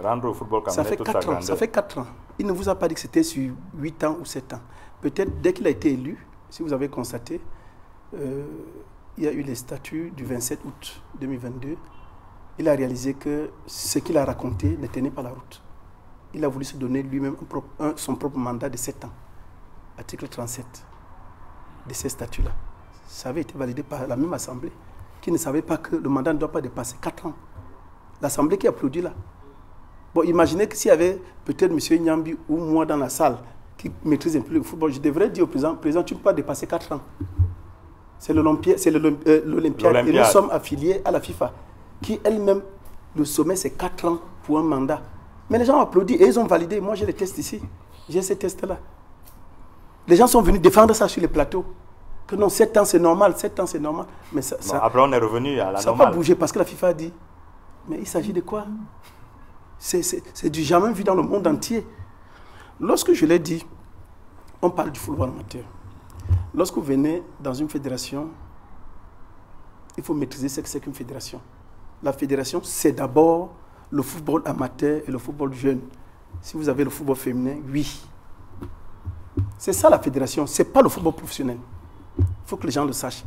Speaker 8: Rendre au football camerounais toute sa grandeur.
Speaker 2: Ça fait 4 ans. Il ne vous a pas dit que c'était sur 8 ans ou 7 ans. Peut-être dès qu'il a été élu, si vous avez constaté, il y a eu les statuts du 27 août 2022. Il a réalisé que ce qu'il a raconté ne tenait pas la route. Il a voulu se donner lui-même son propre mandat de 7 ans. Article 37 de ces statuts-là. Ça avait été validé par la même assemblée qui ne savait pas que le mandat ne doit pas dépasser 4 ans. L'assemblée qui applaudit là. Bon, imaginez que s'il y avait peut-être M. Nyambi ou moi dans la salle qui maîtrise un peu le football, je devrais dire au président, tu ne peux pas dépasser 4 ans. C'est l'Olympiade. Et nous sommes affiliés à la FIFA, qui elle-même, le sommet, c'est 4 ans pour un mandat. Mais les gens ont applaudi et ils ont validé. Moi, j'ai les tests ici. J'ai ces tests-là. Les gens sont venus défendre ça sur les plateaux. Que non, 7 ans, c'est normal. 7 ans, c'est normal. Mais ça,
Speaker 8: après, on est revenu à la normale.
Speaker 2: Ça n'a pas bougé parce que la FIFA a dit. Mais il s'agit de quoi? C'est du jamais vu dans le monde entier. Lorsque je l'ai dit, on parle du football amateur. Lorsque vous venez dans une fédération, il faut maîtriser ce que c'est qu'une fédération. La fédération, c'est d'abord le football amateur et le football jeune. Si vous avez le football féminin, oui. C'est ça la fédération, ce n'est pas le football professionnel. Il faut que les gens le sachent.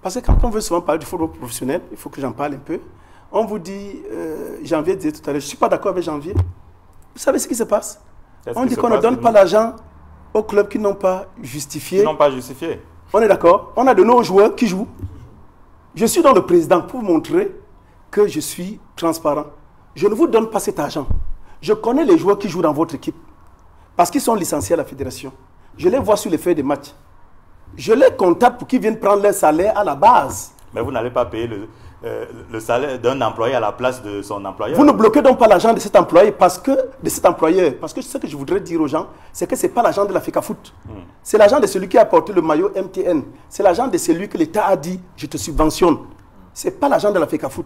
Speaker 2: Parce que quand on veut souvent parler du football professionnel, il faut que j'en parle un peu. On vous dit, Janvier disait tout à l'heure, je ne suis pas d'accord avec Janvier. Vous savez ce qui se passe? On dit qu'on ne donne pas l'argent aux clubs qui n'ont pas justifié.
Speaker 8: Qui n'ont pas justifié.
Speaker 2: On est d'accord? On a de nos joueurs qui jouent. Je suis dans le président pour montrer que je suis transparent. Je ne vous donne pas cet argent. Je connais les joueurs qui jouent dans votre équipe. Parce qu'ils sont licenciés à la fédération. Je les vois sur les feuilles de match. Je les contacte pour qu'ils viennent prendre leur salaire à la base.
Speaker 8: Mais vous n'allez pas payer le salaire d'un employé à la place de son employeur.
Speaker 2: Vous ne bloquez donc pas l'argent de cet employé parce que ce que je voudrais dire aux gens, c'est que ce n'est pas l'argent de la FECAFOOT. C'est l'argent de celui qui a porté le maillot MTN. C'est l'argent de celui que l'État a dit, je te subventionne. Ce n'est pas l'argent de la FECAFOOT.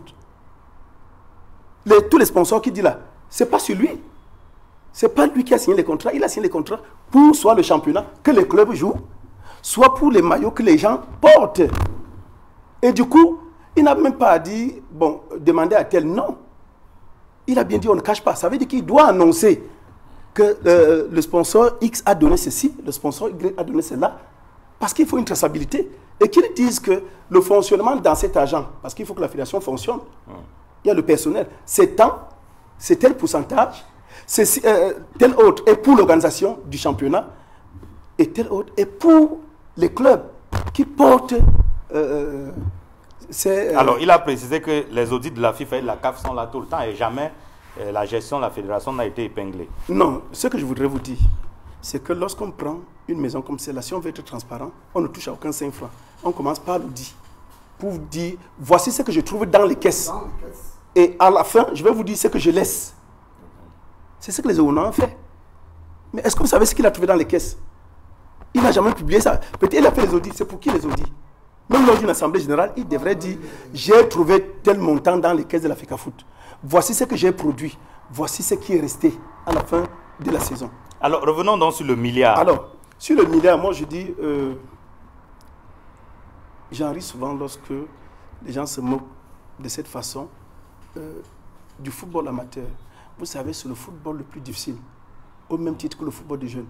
Speaker 2: Tous les sponsors qui disent là, ce n'est pas sur lui. Ce n'est pas lui qui a signé les contrats. Il a signé les contrats pour soit le championnat que les clubs jouent, soit pour les maillots que les gens portent. Et du coup, il n'a même pas dit, bon, demander à tel, non. Il a bien dit, on ne cache pas. Ça veut dire qu'il doit annoncer que le sponsor X a donné ceci, le sponsor Y a donné cela, parce qu'il faut une traçabilité. Et qu'ils disent que le fonctionnement dans cet argent, parce qu'il faut que la fédération fonctionne, il y a le personnel, c'est tant, c'est tel pourcentage, c'est tel autre est pour l'organisation du championnat, et tel autre est pour les clubs qui portent...
Speaker 8: Alors, il a précisé que les audits de la FIFA et de la CAF sont là tout le temps et jamais la gestion de la fédération n'a été épinglée.
Speaker 2: Non, ce que je voudrais vous dire, c'est que lorsqu'on prend une maison comme celle-là, si on veut être transparent, on ne touche à aucun 5 francs. On commence par l'audit pour vous dire, voici ce que je trouve dans les caisses. Et à la fin, je vais vous dire ce que je laisse. C'est ce que les honneurs ont fait. Mais est-ce que vous savez ce qu'il a trouvé dans les caisses? Il n'a jamais publié ça. Peut-être qu'il a fait les audits. C'est pour qui les audits? Même lors d'une assemblée générale, il devrait dire, j'ai trouvé tel montant dans les caisses de la FECAFOOT. Voici ce que j'ai produit. Voici ce qui est resté à la fin de la saison.
Speaker 8: Alors, revenons donc sur le milliard.
Speaker 2: Alors, sur le milliard, moi je dis, j'en ris souvent lorsque les gens se moquent de cette façon du football amateur. Vous savez, c'est le football le plus difficile, au même titre que le football des jeunes.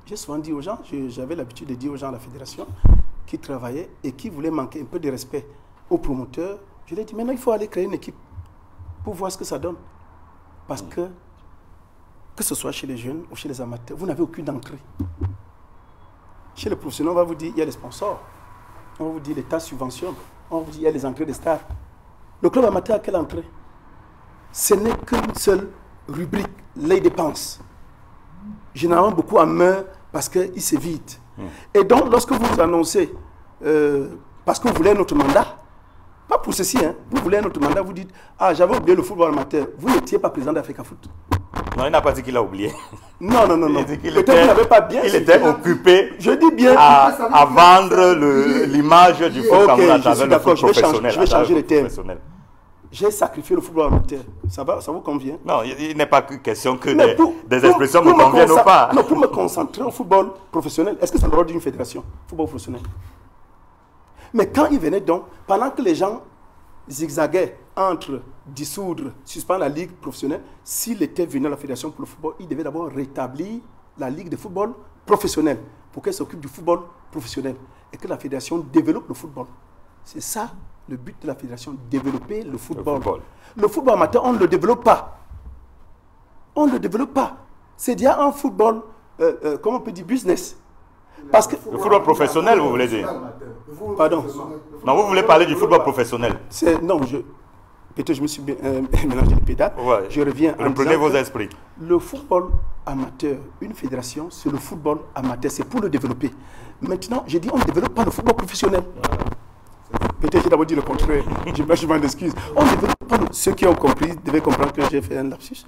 Speaker 2: J'ai souvent dit aux gens, j'avais l'habitude de dire aux gens à la fédération, qui travaillait et qui voulait manquer un peu de respect aux promoteurs, je lui ai dit, maintenant il faut aller créer une équipe pour voir ce que ça donne. Parce que ce soit chez les jeunes ou chez les amateurs, vous n'avez aucune entrée. Chez les professionnels, on va vous dire, il y a les sponsors. On va vous dire, l'État subventionne. On va vous dire, il y a les entrées des stars. Le club amateur a quelle entrée? Ce n'est qu'une seule rubrique, les dépenses. Généralement, beaucoup en meurent parce qu'ils se vident. Et donc, lorsque vous annoncez, parce que vous voulez un autre mandat, pas pour ceci, hein, vous voulez un autre mandat, vous dites, ah, j'avais oublié le football amateur. Vous n'étiez pas président d'Africa Foot.
Speaker 8: Non, il n'a pas dit qu'il a oublié.
Speaker 2: Non.
Speaker 8: Peut-être qu'il n'avait pas bien. Il était occupé
Speaker 2: je dis bien,
Speaker 8: à vendre l'image du foot camerounais à travers le foot professionnel.
Speaker 2: Je vais changer les termes. J'ai sacrifié le football amateur. Ça vous convient?
Speaker 8: Non, il n'est pas question que des expressions me conviennent ou pas.
Speaker 2: Non, pour me concentrer au football professionnel, est-ce que c'est le rôle d'une fédération, football professionnel? Mais quand il venait donc, pendant que les gens zigzaguaient entre dissoudre, suspendre la ligue professionnelle, s'il était venu à la fédération pour le football, il devait d'abord rétablir la ligue de football professionnel pour qu'elle s'occupe du football professionnel et que la fédération développe le football. C'est ça le but de la fédération, développer le football. Le football amateur, on ne le développe pas. On ne le développe pas. C'est déjà un football, comment on peut dire, business. Parce que
Speaker 8: le football professionnel, vous voulez dire?
Speaker 2: Pardon.
Speaker 8: Non, vous voulez parler du football professionnel?
Speaker 2: Non, peut-être je me suis mélangé les pédales.
Speaker 8: Ouais.
Speaker 2: Je reviens en
Speaker 8: reprenez vos esprits.
Speaker 2: Le football amateur, une fédération, c'est le football amateur. C'est pour le développer. Maintenant, j'ai dit, on ne développe pas le football professionnel. Peut-être j'ai d'abord dit le contraire. Je m'en excuse. On ne développe pas ceux qui ont compris devaient comprendre que j'ai fait un lapsus.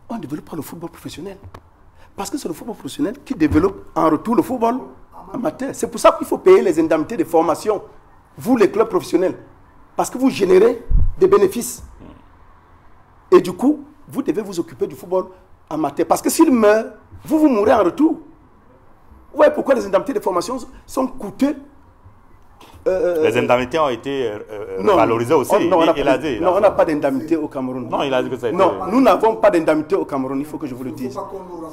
Speaker 2: On ne développe pas le football professionnel. Parce que c'est le football professionnel qui développe en retour le football amateur. C'est pour ça qu'il faut payer les indemnités de formation, vous les clubs professionnels. Parce que vous générez des bénéfices. Et du coup, vous devez vous occuper du football amateur. Parce que s'il meurt, vous mourrez en retour. Vous voyez pourquoi les indemnités de formation sont coûteuses.
Speaker 8: Les indemnités ont été valorisées aussi.
Speaker 2: On n'a pas d'indemnité au Cameroun.
Speaker 8: Non, il a dit que ça a été...
Speaker 2: Non, nous n'avons pas d'indemnité au Cameroun, il faut que je vous le dise.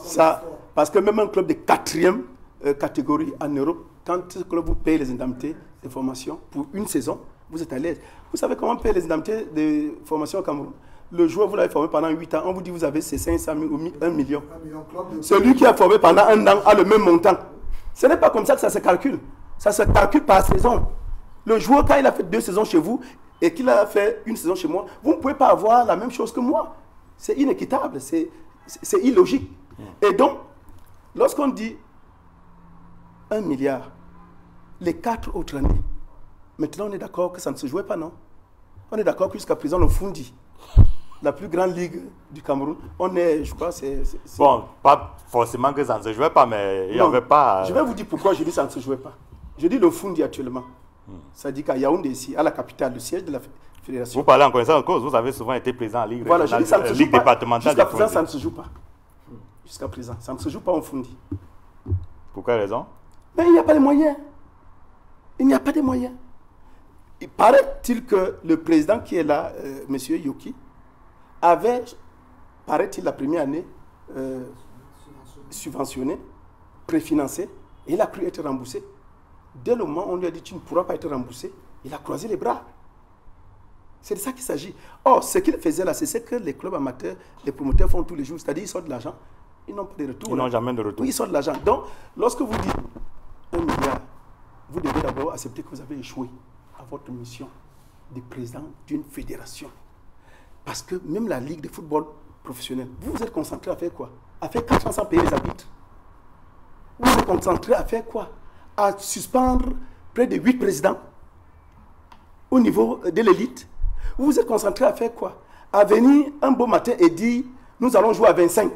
Speaker 2: Ça, parce que même un club de 4e catégorie en Europe, quand le club vous paye les indemnités de formation pour une saison, vous êtes à l'aise. Vous savez comment payer les indemnités de formation au Cameroun? Le joueur, vous l'avez formé pendant 8 ans, on vous dit vous avez 500 000 ou 1 million. Celui qui a formé pendant 1 an a le même montant. Ce n'est pas comme ça que ça se calcule. Ça se calcule par saison. Le joueur, quand il a fait 2 saisons chez vous et qu'il a fait 1 saison chez moi, vous ne pouvez pas avoir la même chose que moi. C'est inéquitable, c'est illogique. Et donc, lorsqu'on dit 1 milliard, les 4 autres années, maintenant on est d'accord que ça ne se jouait pas, non? On est d'accord que jusqu'à présent, le Fundi, la plus grande ligue du Cameroun, on est, je crois, c'est...
Speaker 8: Bon, pas forcément que ça ne se jouait pas, mais il n'y avait pas...
Speaker 2: Je vais vous dire pourquoi je dis que ça ne se jouait pas. Je dis le Fundi actuellement. Ça dit qu'à Yaoundé ici, à la capitale, le siège de la fédération.
Speaker 8: Vous parlez en connaissance de cause, vous avez souvent été président en ligue,
Speaker 2: voilà, je dis, ça ne se joue pas.
Speaker 8: Départementale.
Speaker 2: Jusqu'à présent, ça ne se joue pas. Jusqu'à présent, ça ne se joue pas en Fundi.
Speaker 8: Pour quelle raison?
Speaker 2: Mais il n'y a pas de moyens. Il n'y a pas de moyens. Il paraît-il que le président qui est là, M. Yoki, avait, paraît-il, la première année subventionné, préfinancé, et il a cru être remboursé. Dès le moment où on lui a dit tu ne pourras pas être remboursé, il a croisé les bras. C'est de ça qu'il s'agit. Or, ce qu'il faisait là, c'est ce que les clubs amateurs, les promoteurs font tous les jours. C'est-à-dire ils sortent de l'argent, ils n'ont pas de retour.
Speaker 8: Ils n'ont jamais de retour.
Speaker 2: Oui, ils sortent de l'argent. Donc, lorsque vous dites 1 milliard, vous devez d'abord accepter que vous avez échoué à votre mission de président d'une fédération. Parce que même la ligue de football professionnel, vous vous êtes concentré à faire quoi? À faire 400 sans payer les arbitres. Vous vous êtes concentré à faire quoi? À suspendre près de 8 présidents au niveau de l'élite. Vous vous êtes concentré à faire quoi? À venir un beau matin et dire nous allons jouer à 25.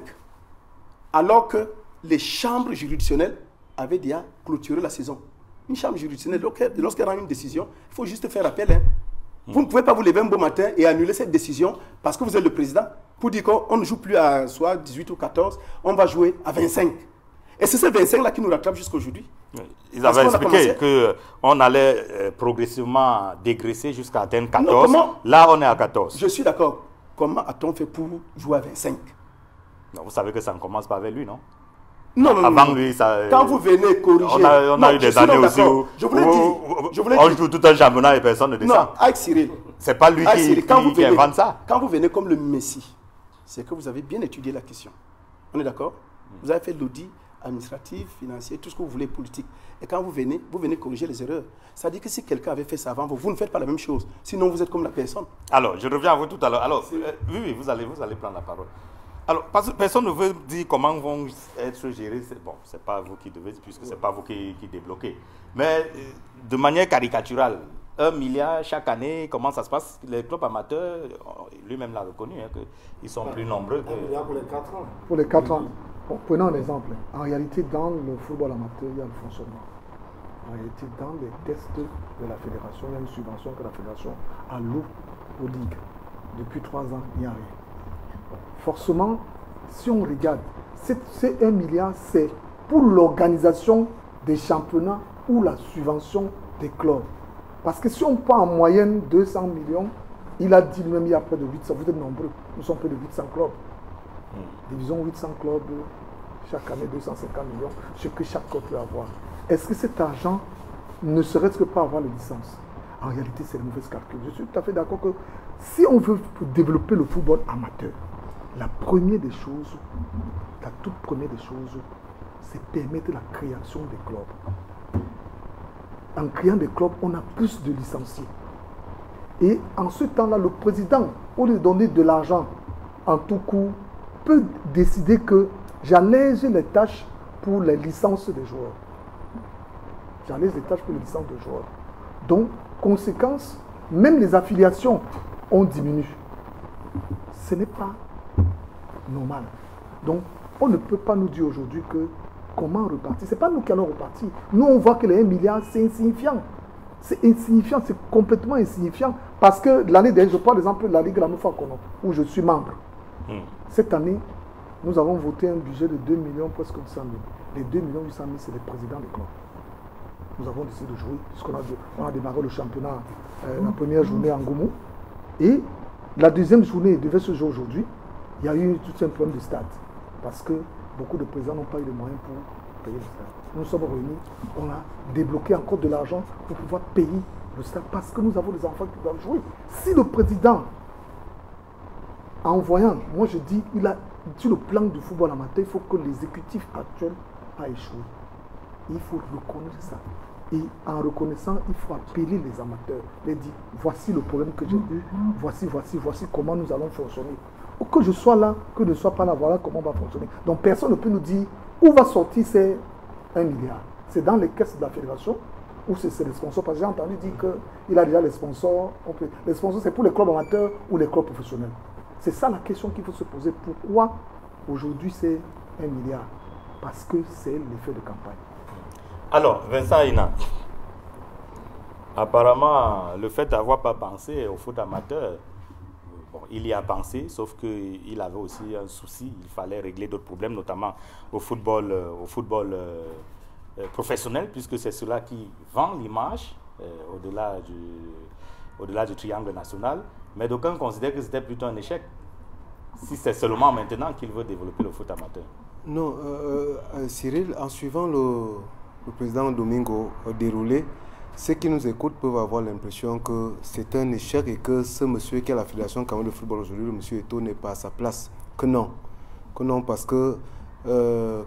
Speaker 2: Alors que les chambres juridictionnelles avaient déjà clôturé la saison. Une chambre juridictionnelle, lorsqu'elle rend une décision, il faut juste faire appel. Hein. Vous ne pouvez pas vous lever un beau matin et annuler cette décision parce que vous êtes le président pour dire qu'on ne joue plus à soit 18 ou 14, on va jouer à 25. Et c'est ces 25-là qui nous rattrapent jusqu'à aujourd'hui.
Speaker 8: Ils avaient expliqué qu'on allait progressivement dégraisser jusqu'à atteindre 14. Non, là, on est à 14.
Speaker 2: Je suis d'accord. Comment a-t-on fait pour jouer à 25?
Speaker 8: Non, vous savez que ça ne commence pas avec lui, non?
Speaker 2: Non, non,
Speaker 1: Avant
Speaker 2: non.
Speaker 1: lui, ça...
Speaker 2: Quand vous venez corriger...
Speaker 1: On a eu des années aussi où
Speaker 2: je vous l'ai dit.
Speaker 1: on joue tout un championnat et personne ne descend.
Speaker 2: Non, avec Cyril.
Speaker 1: C'est pas lui qui invente ça.
Speaker 2: Quand vous venez comme le Messie, c'est que vous avez bien étudié la question. On est d'accord? Vous avez fait l'audit administratif, financier, tout ce que vous voulez, politique. Et quand vous venez corriger les erreurs. Ça dit que si quelqu'un avait fait ça avant vous, vous ne faites pas la même chose. Sinon, vous êtes comme la personne.
Speaker 1: Alors, je reviens à vous tout à l'heure. Alors, oui, vous allez prendre la parole. Alors, parce que personne ne veut dire comment vont être gérés. Bon, c'est pas vous qui devez, puisque c'est pas vous qui débloquez. Mais de manière caricaturale, 1 milliard chaque année, comment ça se passe? Les clubs amateurs, lui-même l'a reconnu, hein, qu'ils sont plus nombreux.
Speaker 5: 1 milliard pour les 4 ans.
Speaker 3: Pour les 4 ans. Bon, prenons un exemple. En réalité, dans le football amateur, il y a le fonctionnement. En réalité, dans les tests de la fédération, il y a une subvention que la fédération alloue aux ligues. Depuis 3 ans, il n'y a rien. Forcément, si on regarde, ces 1 milliard, c'est pour l'organisation des championnats ou la subvention des clubs. Parce que si on prend en moyenne 200 millions, il a dit lui-même, il y a près de 800, vous êtes nombreux, nous sommes près de 800 clubs. Divisons 800 clubs, chaque année 250 millions, ce que chaque club peut avoir. Est-ce que cet argent ne serait-ce que pas avoir les licences? En réalité, c'est le mauvais calcul. Je suis tout à fait d'accord que si on veut développer le football amateur, la toute première des choses, c'est permettre la création des clubs. En créant des clubs, on a plus de licenciés. Et en ce temps-là, le président, au lieu de donner de l'argent en tout coup, peut décider que j'allège les tâches pour les licences des joueurs. J'allège les tâches pour les licences des joueurs. Donc, conséquence, même les affiliations ont diminué. Ce n'est pas normal. Donc, on ne peut pas nous dire aujourd'hui que comment repartir. Ce n'est pas nous qui allons repartir. Nous, on voit que les 1 milliard, c'est insignifiant. C'est insignifiant, c'est complètement insignifiant. Parce que l'année dernière, je prends l'exemple de la Ligue Lamoufa Kono, où je suis membre. Cette année, nous avons voté un budget de 2 millions, presque 800 000. Les 2 millions 800 000, c'est les présidents des clubs. Nous avons décidé de jouer, puisqu'on a démarré le championnat, la première journée en Goumou. Et la deuxième journée devait se jouer aujourd'hui. Il y a eu tout un problème de stade. Parce que beaucoup de présidents n'ont pas eu les moyens pour payer le stade. Nous sommes réunis, on a débloqué encore de l'argent pour pouvoir payer le stade parce que nous avons des enfants qui doivent jouer. Si le président, en voyant, moi je dis, il a, sur le plan du football amateur, il faut que l'exécutif actuel a échoué. Il faut reconnaître ça. Et en reconnaissant, il faut appeler les amateurs, les dire, voici le problème que j'ai eu, voici comment nous allons fonctionner. Ou que je sois là, que je ne sois pas là, voilà comment on va fonctionner. Donc personne ne peut nous dire où va sortir ces 1 milliard. C'est dans les caisses de la fédération ou c'est les sponsors. Parce que j'ai entendu dire qu'il a déjà les sponsors. Les sponsors, c'est pour les clubs amateurs ou les clubs professionnels. C'est ça la question qu'il faut se poser. Pourquoi aujourd'hui c'est 1 milliard? Parce que c'est l'effet de campagne.
Speaker 1: Alors, Vincent Ina, apparemment, le fait d'avoir pas pensé au foot amateur, bon, il y a pensé, sauf qu'il avait aussi un souci. Il fallait régler d'autres problèmes, notamment au football professionnel, puisque c'est cela qui vend l'image au-delà du triangle national. Mais d'aucuns considèrent que c'était plutôt un échec, si c'est seulement maintenant qu'il veut développer le foot amateur.
Speaker 4: Non, Cyril, en suivant le président Domingo déroulé, ceux qui nous écoutent peuvent avoir l'impression que c'est un échec et que ce monsieur qui a la Fédération Cameroun de football aujourd'hui, le monsieur Eto'o, n'est pas à sa place. Que non, parce que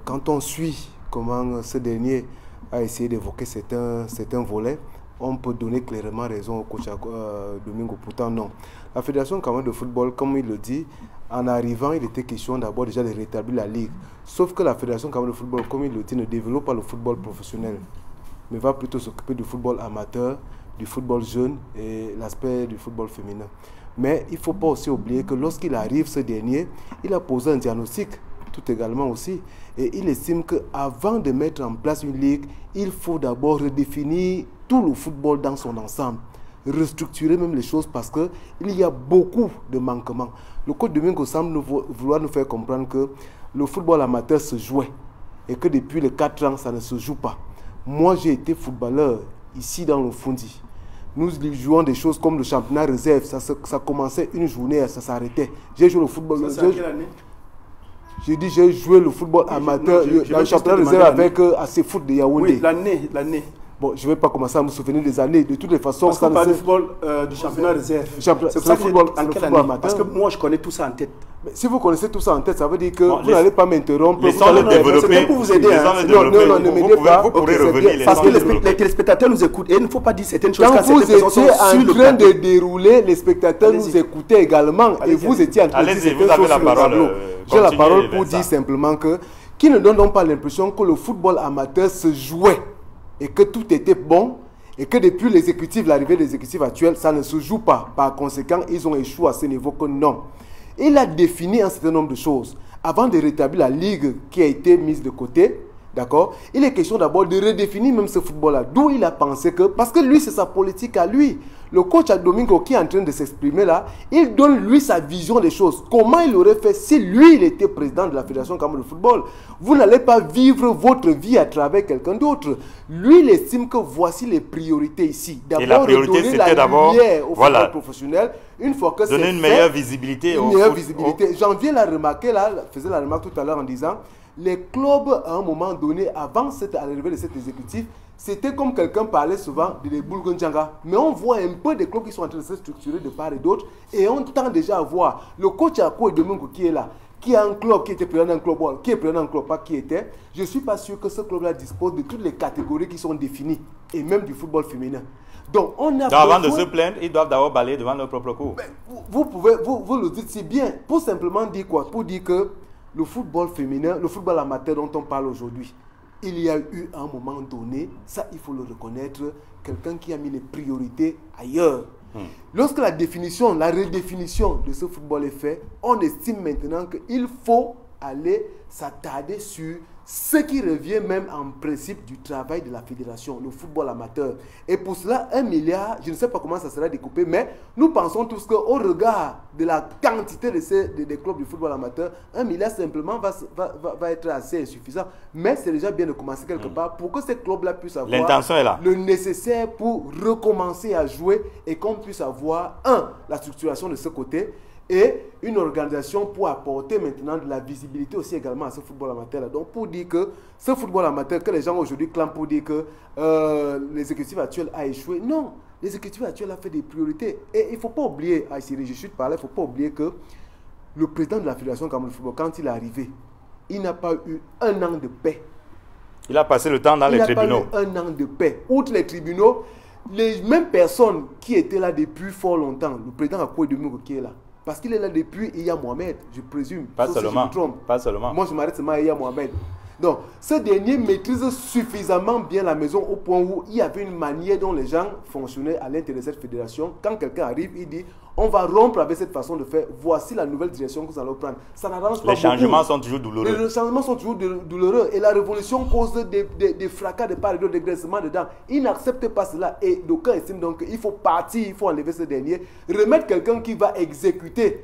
Speaker 4: quand on suit comment ce dernier a essayé d'évoquer certains volets, on peut donner clairement raison au coach Domingo. Pourtant, non. La Fédération Cameroun de football, comme il le dit, en arrivant, il était question d'abord déjà de rétablir la Ligue. Sauf que la Fédération Cameroun de football, comme il le dit, ne développe pas le football professionnel, mais va plutôt s'occuper du football amateur, du football jeune et l'aspect du football féminin. Mais il ne faut pas aussi oublier que lorsqu'il arrive, ce dernier, il a posé un diagnostic, tout également aussi. Et il estime qu'avant de mettre en place une ligue, il faut d'abord redéfinir tout le football dans son ensemble. Restructurer même les choses parce qu'il y a beaucoup de manquements. Le coach Domingo semble vouloir nous faire comprendre que le football amateur se jouait et que depuis les 4 ans, ça ne se joue pas. Moi, j'ai été footballeur ici dans le Fundi. Nous jouons des choses comme le championnat réserve. Ça commençait une journée, ça s'arrêtait. J'ai joué au football.
Speaker 2: Ça, c'est à quelle année?
Speaker 3: Je dis, j'ai joué le football amateur dans le championnat réserve avec AC Foot de Yaoundé.
Speaker 2: Oui, l'année.
Speaker 3: Bon, je ne vais pas commencer à me souvenir des années. De toutes les façons,
Speaker 2: parce qu'on parle du football du championnat réserve.
Speaker 3: C'est le football amateur.
Speaker 2: Parce que moi, je connais tout ça en tête.
Speaker 3: Mais si vous connaissez tout ça en tête, ça veut dire que vous n'allez pas m'interrompre.
Speaker 8: Laissons-le développer.
Speaker 2: C'est pour vous aider.
Speaker 3: Non, ne m'aidez pas.
Speaker 8: Vous pourrez revenir.
Speaker 2: Parce que les téléspectateurs nous écoutent. Et il ne faut pas dire certaines choses.
Speaker 3: Quand vous étiez en train de dérouler, les spectateurs nous écoutaient également. Et vous étiez en train de dire certaines choses sur le tableau. J'ai la parole pour dire simplement que, qui ne donne donc pas l'impression que le football amateur se jouait et que tout était bon. Et que depuis l'exécutif, l'arrivée des exécutifs actuels, ça ne se joue pas. Par conséquent, ils ont échoué à ce niveau que non. Il a défini un certain nombre de choses. Avant de rétablir la ligue qui a été mise de côté, d'accord, il est question d'abord de redéfinir même ce football-là. D'où il a pensé que, parce que lui, c'est sa politique à lui. Le coach à Domingo qui est en train de s'exprimer là, il donne lui sa vision des choses. Comment il aurait fait si lui, il était président de la Fédération Cameroun de football? Vous n'allez pas vivre votre vie à travers quelqu'un d'autre. Lui, il estime que voici les priorités ici.
Speaker 8: Et la priorité, c'était d'abord
Speaker 3: au football professionnel. Une fois que
Speaker 8: donner une meilleure visibilité.
Speaker 3: Janvier l'a remarqué là, faisait la remarque tout à l'heure en disant, les clubs à un moment donné, avant l'arrivée de cet exécutif, c'était comme quelqu'un parlait souvent de les Boulgonjanga. Mais on voit un peu des clubs qui sont en train de se structurer de part et d'autre. Et on tend déjà à voir le coach Ako et Domingo qui est là, qui a un club, qui était président d'un club, qui est président d'un club, pas qui était. Je ne suis pas sûr que ce club-là dispose de toutes les catégories qui sont définies. Et même du football féminin. Donc, on a
Speaker 8: avant de se plaindre, ils doivent d'abord balayer devant leur propre cours.
Speaker 3: Vous le dites si bien. Pour simplement dire quoi? Pour dire que le football féminin, le football amateur dont on parle aujourd'hui, il y a eu à un moment donné, ça il faut le reconnaître, quelqu'un qui a mis les priorités ailleurs. Lorsque la redéfinition de ce football est faite, on estime maintenant qu'il faut aller s'attarder sur ce qui revient même en principe du travail de la fédération, le football amateur. Et pour cela, 1 milliard, je ne sais pas comment ça sera découpé, mais nous pensons tous qu'au regard de la quantité des clubs du football amateur, 1 milliard simplement va être assez insuffisant. Mais c'est déjà bien de commencer quelque part pour que ces clubs-là puissent avoir le nécessaire pour recommencer à jouer et qu'on puisse avoir, la structuration de ce côté, et une organisation pour apporter maintenant de la visibilité aussi également à ce football amateur. Donc pour dire que ce football amateur, que les gens aujourd'hui clament pour dire que l'exécutif actuel a échoué, non, l'exécutif actuel a fait des priorités. Et il ne faut pas oublier, je suis de parler, il ne faut pas oublier que le président de la Fédération Cameroun de football, quand il est arrivé, il n'a pas eu 1 an de paix.
Speaker 8: Il a passé le temps dans les tribunaux.
Speaker 3: Il n'a pas eu 1 an de paix. Outre les tribunaux, les mêmes personnes qui étaient là depuis fort longtemps, le président Ako Domingo qui est là, parce qu'il est là depuis Iya Mohamed, je présume.
Speaker 8: Pas seulement.
Speaker 3: Pas seulement. Moi, je m'arrête seulement à Iya Mohamed. Donc, ce dernier maîtrise suffisamment bien la maison au point où il y avait une manière dont les gens fonctionnaient à l'intérieur de cette fédération. Quand quelqu'un arrive, il dit, on va rompre avec cette façon de faire. Voici la nouvelle direction que nous allons prendre. Ça n'arrange pas.
Speaker 8: Les changements sont toujours douloureux.
Speaker 3: Les changements sont toujours douloureux. Et la révolution cause des fracas de part et d'autre, des graissements dedans. Ils n'acceptent pas cela. Et d'aucuns estiment donc qu'il faut partir, il faut enlever ce dernier, remettre quelqu'un qui va exécuter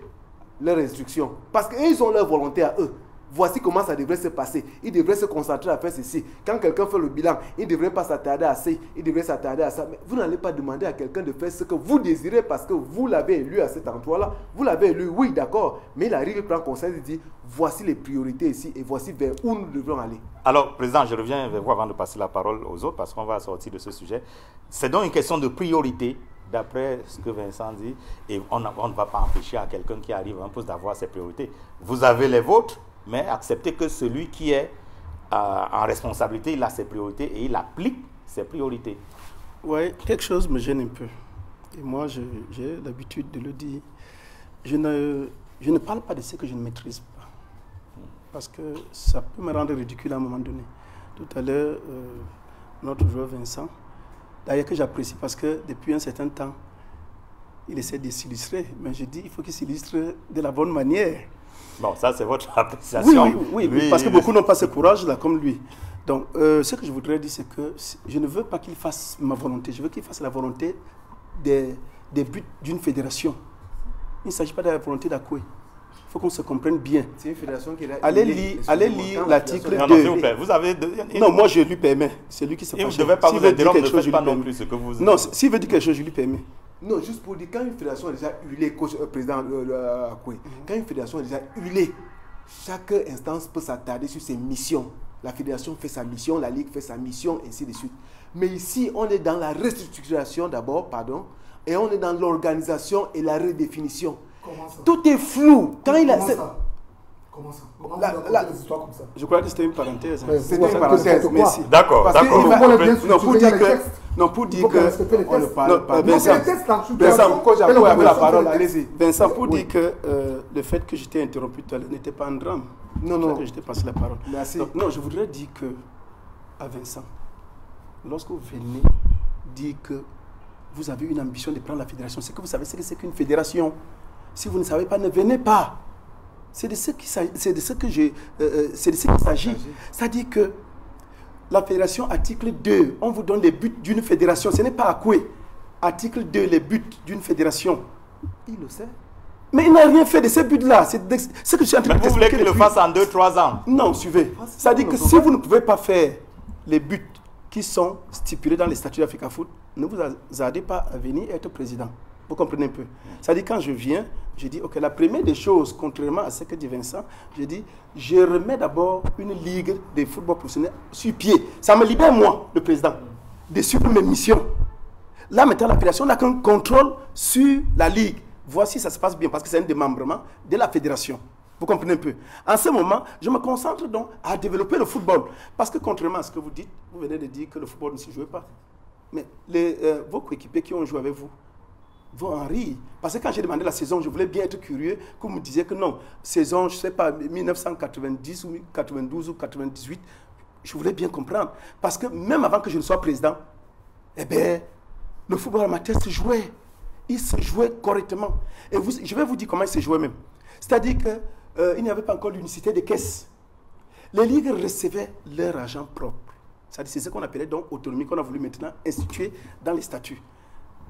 Speaker 3: leurs instructions. Parce qu'ils ont leur volonté à eux. Voici comment ça devrait se passer. Il devrait se concentrer à faire ceci. Quand quelqu'un fait le bilan, il ne devrait pas s'attarder à ça, il devrait s'attarder à ça. Mais vous n'allez pas demander à quelqu'un de faire ce que vous désirez parce que vous l'avez élu à cet endroit-là. Vous l'avez élu, oui, d'accord. Mais il arrive, il prend conseil, il dit, voici les priorités ici et voici vers où nous devons aller.
Speaker 8: Alors, Président, je reviens vers vous avant de passer la parole aux autres parce qu'on va sortir de ce sujet. C'est donc une question de priorité, d'après ce que Vincent dit, et on ne va pas empêcher à quelqu'un qui arrive à un poste d'avoir ses priorités. Vous avez les vôtres, mais acceptez que celui qui est en responsabilité, il a ses priorités et il applique ses priorités.
Speaker 2: Oui, quelque chose me gêne un peu. Et moi, j'ai l'habitude de le dire. Je ne parle pas de ce que je ne maîtrise pas. Parce que ça peut me rendre ridicule à un moment donné. Tout à l'heure, notre joueur Vincent, d'ailleurs que j'apprécie parce que depuis un certain temps, il essaie de s'illustrer. Mais je dis, il faut qu'il s'illustre de la bonne manière.
Speaker 8: Bon, ça c'est votre appréciation.
Speaker 2: Oui, parce que beaucoup n'ont pas ce courage-là comme lui. Donc, ce que je voudrais dire, c'est que je ne veux pas qu'il fasse ma volonté. Je veux qu'il fasse la volonté des buts d'une fédération. Il ne s'agit pas de la volonté d'Akoué. Il faut qu'on se comprenne bien.
Speaker 3: C'est une fédération qui a...
Speaker 2: Allez lire l'article 2.
Speaker 8: Non, s'il vous plaît, vous avez...
Speaker 2: Non, moi je lui permets. C'est lui qui se
Speaker 8: fâche. Je ne devais pas vous interrompre, ne faites pas non plus ce que vous...
Speaker 2: Non, s'il veut dire quelque chose, je lui permets.
Speaker 3: Non, juste pour dire, quand une fédération est déjà huilée, président Akoué, quand une fédération est déjà huilée,
Speaker 10: chaque instance peut s'attarder sur ses missions. La fédération fait sa mission, la ligue fait sa mission, et ainsi de suite. Mais ici, on est dans la restructuration d'abord, pardon, et on est dans l'organisation et la redéfinition.
Speaker 3: Comment ça?
Speaker 10: Tout est flou. Quand il a...
Speaker 3: Comment ça? Comment vous racontez des histoires comme ça?
Speaker 2: Je crois que c'était une parenthèse.
Speaker 10: C'était une parenthèse, merci.
Speaker 8: D'accord, d'accord.
Speaker 10: Non, pour dire que...
Speaker 3: On ne parle pas.
Speaker 10: Vincent, quand j'ai appris la parole, allez-y.
Speaker 2: Vincent, pour dire que le fait que j'étais interrompu tout à l'heure n'était pas un drame.
Speaker 10: Non.
Speaker 2: Que je t'ai passé la parole.
Speaker 10: Merci.
Speaker 2: Donc, non, je voudrais dire que, à Vincent, lorsque vous venez dire que vous avez une ambition de prendre la fédération, c'est que vous savez ce que c'est qu'une fédération. Si vous ne savez pas, ne venez pas. C'est de ce qu'il s'agit. C'est-à-dire que la fédération, article 2, on vous donne les buts d'une fédération. Ce n'est pas à quoi. Article 2, les buts d'une fédération.
Speaker 10: Il le sait.
Speaker 2: Mais il n'a rien fait de ces buts-là. C'est ce que je suis en train de
Speaker 8: vous voulez qu'il le fasse en 2-3 ans?
Speaker 2: Non, suivez. C'est-à-dire que si vous ne pouvez pas faire les buts qui sont stipulés dans les statuts d'Africa Foot, ne vous hasardez pas à venir être président. Vous comprenez un peu? C'est-à-dire quand je viens, je dis, ok, la première des choses, contrairement à ce que dit Vincent, je dis, je remets d'abord une ligue de football professionnel sur pied. Ça me libère, moi, le président, de suivre mes missions. Là, maintenant, la fédération n'a qu'un contrôle sur la ligue. Voici, ça se passe bien, parce que c'est un démembrement de la fédération. Vous comprenez un peu? En ce moment, je me concentre donc à développer le football. Parce que contrairement à ce que vous dites, vous venez de dire que le football ne se jouait pas. Mais vos coéquipiers qui ont joué avec vous vont en rire. Parce que quand j'ai demandé la saison, je voulais bien être curieux, que vous me disiez que non, saison, je ne sais pas, 1990 ou 92 ou 98, je voulais bien comprendre. Parce que même avant que je ne sois président, eh bien, le football amateur se jouait. Il se jouait correctement. Et je vais vous dire comment il se jouait même. C'est-à-dire qu'il n'y avait pas encore l'unicité des caisses. Les ligues recevaient leur argent propre. C'est-à-dire c'est ce qu'on appelait donc autonomie, qu'on a voulu maintenant instituer dans les statuts.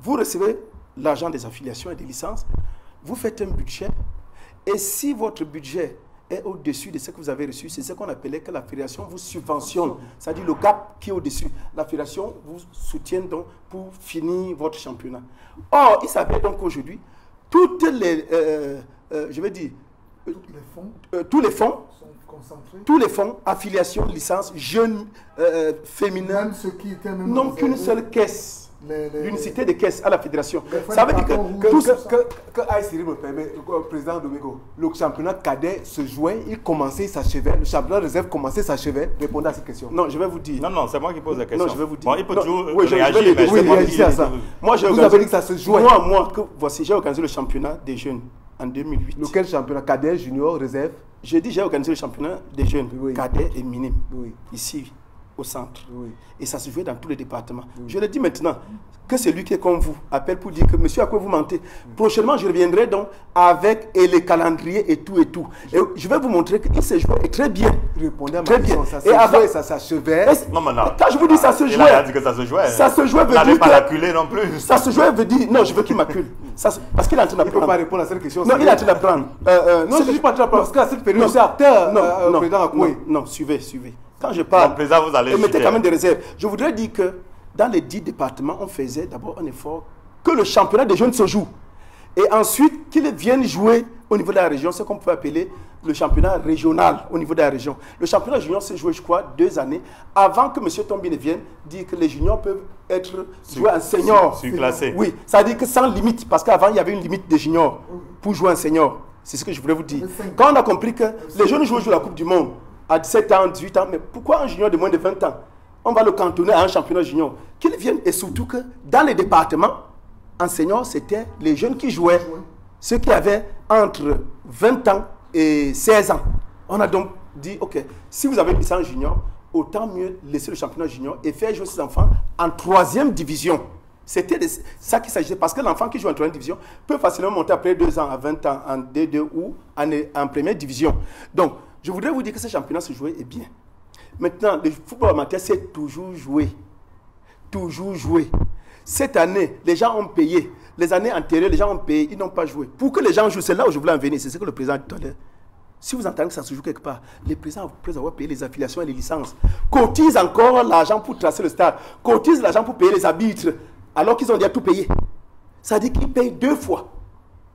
Speaker 2: Vous recevez l'argent des affiliations et des licences, vous faites un budget, et si votre budget est au-dessus de ce que vous avez reçu, c'est ce qu'on appelait que la fédération vous subventionne. C'est-à-dire le gap qui est au-dessus. La fédération vous soutient donc pour finir votre championnat. Or, il s'avère donc qu'aujourd'hui, toutes les, je vais dire, tous les fonds tous les fonds, affiliations, licences, jeunes, féminins,
Speaker 3: même ceux qui étaient même
Speaker 2: n'ont qu'une seule caisse. L'unicité des caisses à la fédération. Ça veut dire
Speaker 10: que Aïssiri me permet, le président Domingo, le championnat cadet se jouait, il commençait, il s'achevait, le championnat réserve commençait, s'achevait. Répondez à cette question.
Speaker 2: Non, je vais vous dire.
Speaker 8: Non, c'est moi qui pose la question.
Speaker 2: Non, je vais vous dire.
Speaker 8: Bon, il peut toujours
Speaker 10: réagir, mais c'est moi qui dis à ça.
Speaker 2: Moi,
Speaker 10: vous avez dit que ça se jouait.
Speaker 2: Voici, j'ai organisé le championnat des jeunes en 2008.
Speaker 10: Lequel championnat? Cadet, junior, réserve?
Speaker 2: J'ai dit, j'ai organisé le championnat des jeunes, cadets et minimes, ici, au centre. Et ça se jouait dans tous les départements. Je le dis maintenant, que celui qui est comme vous appelle pour dire que monsieur, à quoi vous mentez? Prochainement, je reviendrai donc avec les calendriers et tout et tout. Et je vais vous montrer qu'il se jouait très bien.
Speaker 10: Répondez à ma
Speaker 2: très
Speaker 10: question.
Speaker 2: bien.
Speaker 10: Ça se jouait, ça s'achevait.
Speaker 8: Non, mais non.
Speaker 2: Quand je vous dis ça se jouait.
Speaker 8: Il a dit que ça se jouait.
Speaker 2: Ça se jouait veut
Speaker 8: dire
Speaker 2: que...
Speaker 8: pas l'acculer non plus.
Speaker 2: Ça se jouait veut dire... Non, je veux qu'il m'accule. Parce qu'il est en train d'apprendre.
Speaker 10: Il ne peut pas répondre à cette question.
Speaker 2: Non, il est en train d'apprendre.
Speaker 10: Non, je ne suis pas en train d'apprendre. Parce qu'à cette période, c'est acteur, président Akoué.
Speaker 2: Non, suivez. Quand je parle,
Speaker 8: président, vous allez
Speaker 2: mettez quand même des réserves. Je voudrais dire que dans les 10 départements, on faisait d'abord un effort que le championnat des jeunes se joue. Et ensuite, qu'ils viennent jouer au niveau de la région, ce qu'on peut appeler le championnat régional au niveau de la région. Le championnat junior s'est joué, je crois, 2 années avant que M. Tombine vienne dire que les juniors peuvent être joués en senior.
Speaker 8: Surclassés.
Speaker 2: Oui, ça veut dire que sans limite, parce qu'avant, il y avait une limite des juniors pour jouer en senior. C'est ce que je voulais vous dire. Quand on a compris que les jeunes jouent la Coupe du Monde à 17 ans, 18 ans, mais pourquoi un junior de moins de 20 ans? On va le cantonner à un championnat junior. Qu'ils viennent, et surtout que dans les départements, enseignants, c'était les jeunes qui jouaient, ceux qui avaient entre 20 ans et 16 ans. On a donc dit, ok, si vous avez une licence junior, autant mieux laisser le championnat junior et faire jouer ces enfants en 3e division. C'était ça qu'il s'agissait, parce que l'enfant qui joue en 3e division peut facilement monter après 2 ans à 20 ans en D2 ou en première division. Donc, je voudrais vous dire que ce championnat se jouait et bien. Maintenant, le football amateur s'est toujours joué. Toujours joué. Cette année, les gens ont payé. Les années antérieures, les gens ont payé, ils n'ont pas joué. Pour que les gens jouent, c'est là où je voulais en venir. C'est ce que le président a dit tout à l'heure. Si vous entendez que ça se joue quelque part, les présidents, après avoir payé les affiliations et les licences, cotisent encore l'argent pour tracer le stade, cotisent l'argent pour payer les arbitres, alors qu'ils ont déjà tout payé. Ça veut dire qu'ils payent 2 fois.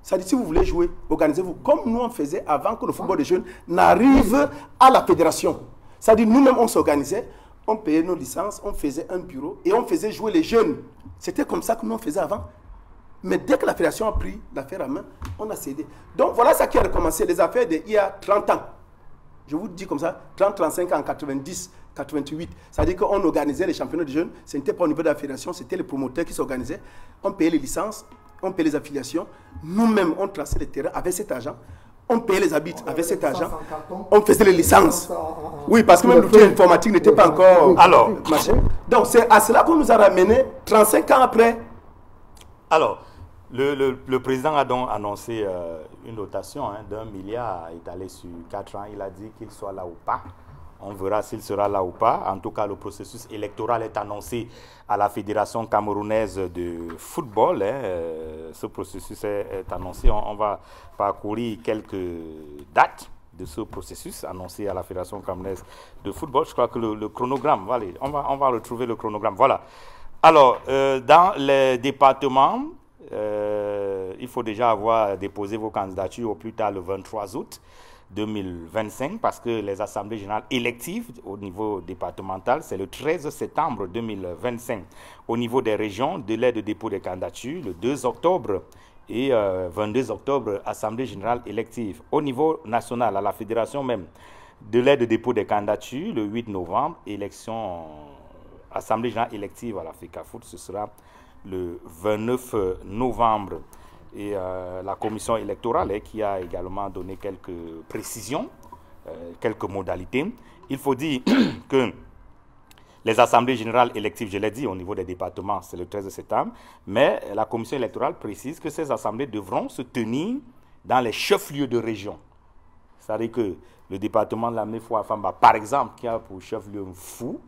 Speaker 2: Ça dit, si vous voulez jouer, organisez-vous. Comme nous, on faisait avant que le football des jeunes n'arrive à la fédération. Ça dit, nous-mêmes, on s'organisait, on payait nos licences, on faisait un bureau et on faisait jouer les jeunes. C'était comme ça que nous, on faisait avant. Mais dès que la fédération a pris l'affaire à main, on a cédé. Donc, voilà ça qui a recommencé, les affaires d'il y a 30 ans. Je vous dis comme ça, 30-35 ans, 90, 88. Ça veut dire qu'on organisait les championnats de jeunes. Ce n'était pas au niveau de la fédération, c'était les promoteurs qui s'organisaient. On payait les licences, on payait les affiliations. Nous-mêmes, on traçait les terrains avec cet argent. On payait les arbitres avec cet argent. On faisait les licences. Oui, parce que même l'outil informatique n'était pas encore...
Speaker 1: Alors,
Speaker 2: donc c'est à cela qu'on nous a ramené 35 ans après.
Speaker 1: Alors, le président a donc annoncé une dotation d'1 milliard étalée sur 4 ans. Il a dit qu'il soit là ou pas. On verra s'il sera là ou pas. En tout cas, le processus électoral est annoncé à la Fédération camerounaise de football. Ce processus est annoncé. On va parcourir quelques dates de ce processus annoncé à la Fédération camerounaise de football. Je crois que le chronogramme, voilà, on va retrouver le chronogramme. Voilà. Alors, dans les départements, il faut déjà avoir déposé vos candidatures au plus tard le 23 août 2025 parce que les assemblées générales électives au niveau départemental, c'est le 13 septembre 2025. Au niveau des régions, délai de dépôt des candidatures, le 2 octobre et 22 octobre, assemblée générale élective. Au niveau national, à la fédération même, délai de dépôt des candidatures, le 8 novembre, élection, assemblée générale élective à la FECAFOOT, ce sera le 29 novembre. Et la commission électorale qui a également donné quelques précisions, quelques modalités. Il faut dire que les assemblées générales électives, je l'ai dit, au niveau des départements, c'est le 13 septembre, mais la commission électorale précise que ces assemblées devront se tenir dans les chefs-lieux de région. C'est-à-dire que le département de la Méfoua-Famba, par exemple, qui a pour chef-lieu Fou,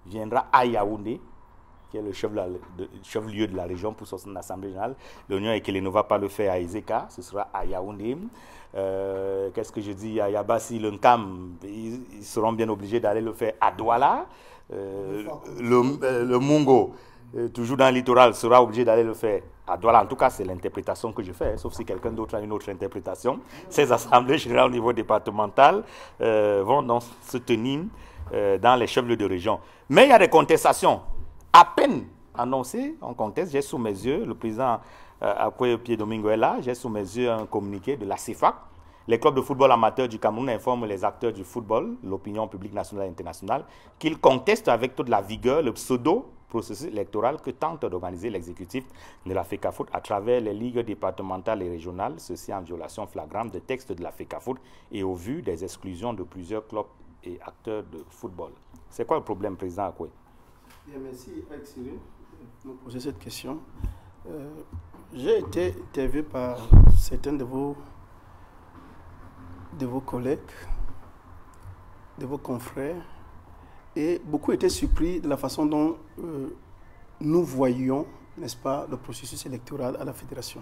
Speaker 1: viendra à Yaoundé, qui est le chef-lieu de la région pour son assemblée générale. L'Union Ekele ne va pas le faire à Ezeka, ce sera à Yaoundé. Qu'est-ce que je dis? À Yabassi, le Nkam, ils seront bien obligés d'aller le faire à Douala. Le Mungo, toujours dans le littoral, sera obligé d'aller le faire à Douala. En tout cas, c'est l'interprétation que je fais, sauf si quelqu'un d'autre a une autre interprétation. Ces assemblées générales au niveau départemental vont donc se tenir dans les chefs-lieux de région. Mais il y a des contestations. À peine annoncé, on conteste, j'ai sous mes yeux, le président Akwe Pierre Domingo est là, j'ai sous mes yeux un communiqué de la CEFAC. Les clubs de football amateurs du Cameroun informent les acteurs du football, l'opinion publique nationale et internationale, qu'ils contestent avec toute la vigueur le pseudo-processus électoral que tente d'organiser l'exécutif de la FECAFOOT à travers les ligues départementales et régionales, ceci en violation flagrante des textes de la FECAFOOT et au vu des exclusions de plusieurs clubs et acteurs de football. C'est quoi le problème, président Akwe?
Speaker 2: Bien, merci, Cyril, de me poser cette question. J'ai été interviewé par certains de vos collègues, de vos confrères, et beaucoup étaient surpris de la façon dont nous voyions, n'est-ce pas, le processus électoral à la fédération.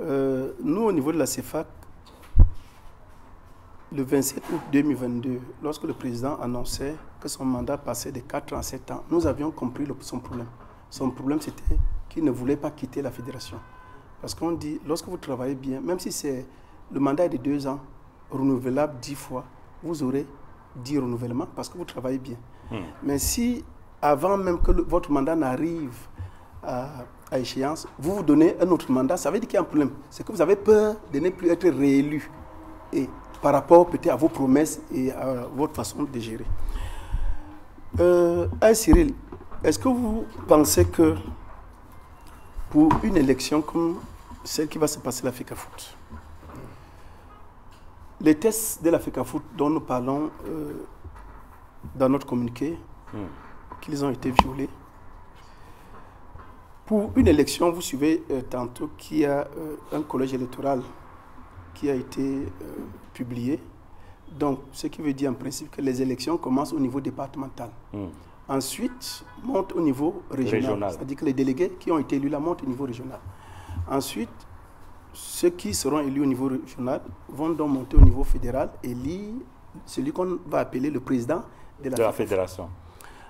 Speaker 2: Nous, au niveau de la CEFAC, le 27 août 2022, lorsque le président annonçait que son mandat passait de 4 ans à 7 ans, nous avions compris son problème. Son problème, c'était qu'il ne voulait pas quitter la fédération. Parce qu'on dit, lorsque vous travaillez bien, même si le mandat est de 2 ans, renouvelable 10 fois, vous aurez 10 renouvellements parce que vous travaillez bien. Mais si, avant même que votre mandat n'arrive à échéance, vous vous donnez un autre mandat, ça veut dire qu'il y a un problème. C'est que vous avez peur de ne plus être réélu. Et par rapport peut-être à vos promesses et à votre façon de gérer. Cyril, est-ce que vous pensez que pour une élection comme celle qui va se passer à la FECAFOOT, les tests de la FECAFOOT dont nous parlons dans notre communiqué, qu'ils ont été violés, pour une élection, vous suivez tantôt qu'il y a un collège électoral qui a été publié. Donc, ce qui veut dire en principe que les élections commencent au niveau départemental. Ensuite, montent au niveau régional. C'est-à-dire que les délégués qui ont été élus là montent au niveau régional. Ensuite, ceux qui seront élus au niveau régional vont donc monter au niveau fédéral et élire celui qu'on va appeler le président de la fédération.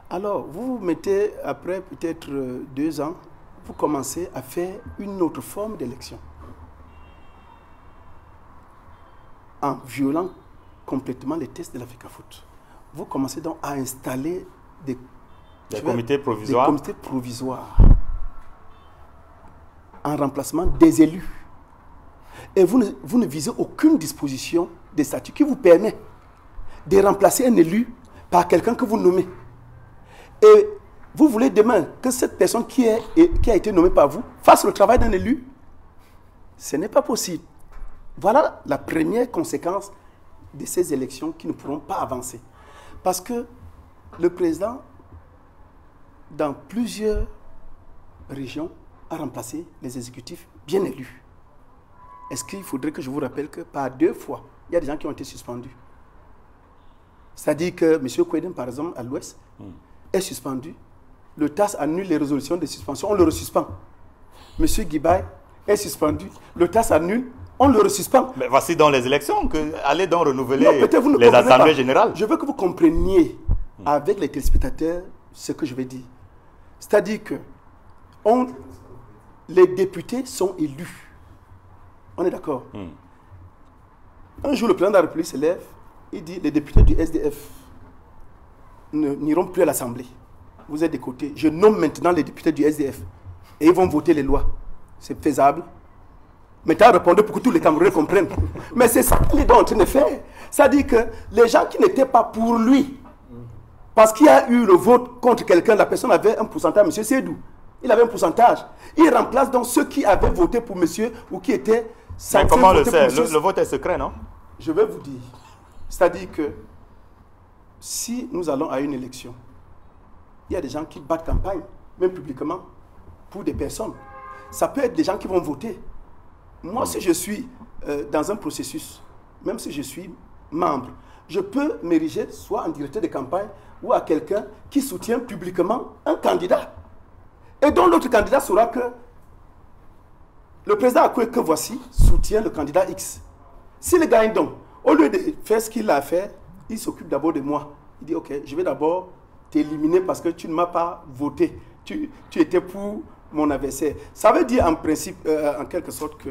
Speaker 2: Alors, vous vous mettez, après peut-être 2 ans, vous commencez à faire une autre forme d'élection. En violant complètement les tests de la FECAFOOT. Vous commencez donc à installer des
Speaker 1: comités provisoires.
Speaker 2: Des comités provisoires en remplacement des élus. Et vous ne visez aucune disposition des statuts qui vous permet de remplacer un élu par quelqu'un que vous nommez. Et vous voulez demain que cette personne qui a été nommée par vous fasse le travail d'un élu? Ce n'est pas possible. Voilà la première conséquence de ces élections qui ne pourront pas avancer. Parce que le président, dans plusieurs régions, a remplacé les exécutifs bien élus. Est-ce qu'il faudrait que je vous rappelle que par 2 fois, il y a des gens qui ont été suspendus? C'est-à-dire que M. Kweden, par exemple, à l'Ouest, est suspendu. Le TAS annule les résolutions de suspension, on le resuspend. M. Guibaï est suspendu. Le TAS annule, on le resuspend.
Speaker 1: Mais voici dans les élections que allez donc renouveler
Speaker 2: non,
Speaker 1: les assemblées générales.
Speaker 2: Je veux que vous compreniez avec les téléspectateurs ce que je vais dire. C'est-à-dire que les députés sont élus. On est d'accord? Un jour, le président de la République se lève, il dit les députés du SDF n'iront plus à l'Assemblée. Vous êtes de côté. Je nomme maintenant les députés du SDF. Et ils vont voter les lois. C'est faisable. Maintenant, répondez pour que tous les Camerounais comprennent. Mais c'est ça qu'il est en train de faire. C'est-à-dire que les gens qui n'étaient pas pour lui, parce qu'il y a eu le vote contre quelqu'un, la personne avait un pourcentage, M. Sédou, il avait un pourcentage. Il remplace donc ceux qui avaient voté pour monsieur ou qui étaient...
Speaker 1: Mais comment on le sait? Le vote est secret, non?
Speaker 2: Je vais vous dire. C'est-à-dire que si nous allons à une élection, il y a des gens qui battent campagne, même publiquement, pour des personnes. Ça peut être des gens qui vont voter. Moi, si je suis dans un processus, même si je suis membre, je peux m'ériger soit en directeur de campagne ou à quelqu'un qui soutient publiquement un candidat. Et dont l'autre candidat saura que le président que voici soutient le candidat X. S'il gagne donc, au lieu de faire ce qu'il a fait, il s'occupe d'abord de moi. Il dit, ok, je vais d'abord t'éliminer parce que tu ne m'as pas voté. Tu étais pour mon adversaire. Ça veut dire en principe, en quelque sorte, que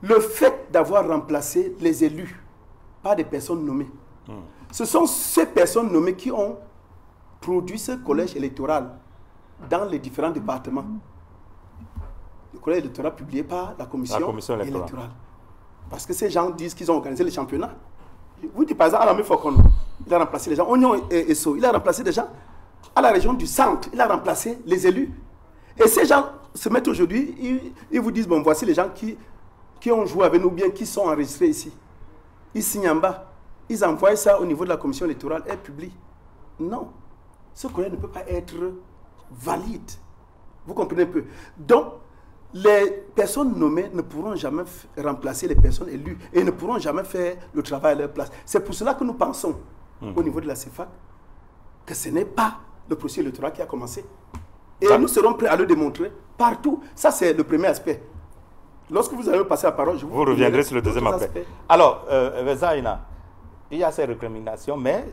Speaker 2: le fait d'avoir remplacé les élus par des personnes nommées, ce sont ces personnes nommées qui ont produit ce collège électoral dans les différents départements. Le collège électoral publié par la commission électorale. Parce que ces gens disent qu'ils ont organisé les championnats. Vous dites par exemple, Alamé Fokon, il a remplacé les gens. Oignon et So, il a remplacé des gens. À la région du centre, il a remplacé les élus. Et ces gens se mettent aujourd'hui, ils vous disent, bon, voici les gens qui ont joué avec nous, bien qui sont enregistrés ici. Ils signent en bas. Ils envoient ça au niveau de la commission électorale et publient. Non. Ce collège ne peut pas être valide. Vous comprenez un peu? Donc, les personnes nommées ne pourront jamais remplacer les personnes élues et ne pourront jamais faire le travail à leur place. C'est pour cela que nous pensons, au niveau de la CEFAC, que ce n'est pas le processus électoral qui a commencé. Et nous serons prêts à le démontrer partout. Ça, c'est le premier aspect. Lorsque vous allez passer la parole, je vous
Speaker 1: reviendrez sur le deuxième aspect. Alors, Vezaïna, il y a ces récriminations, mais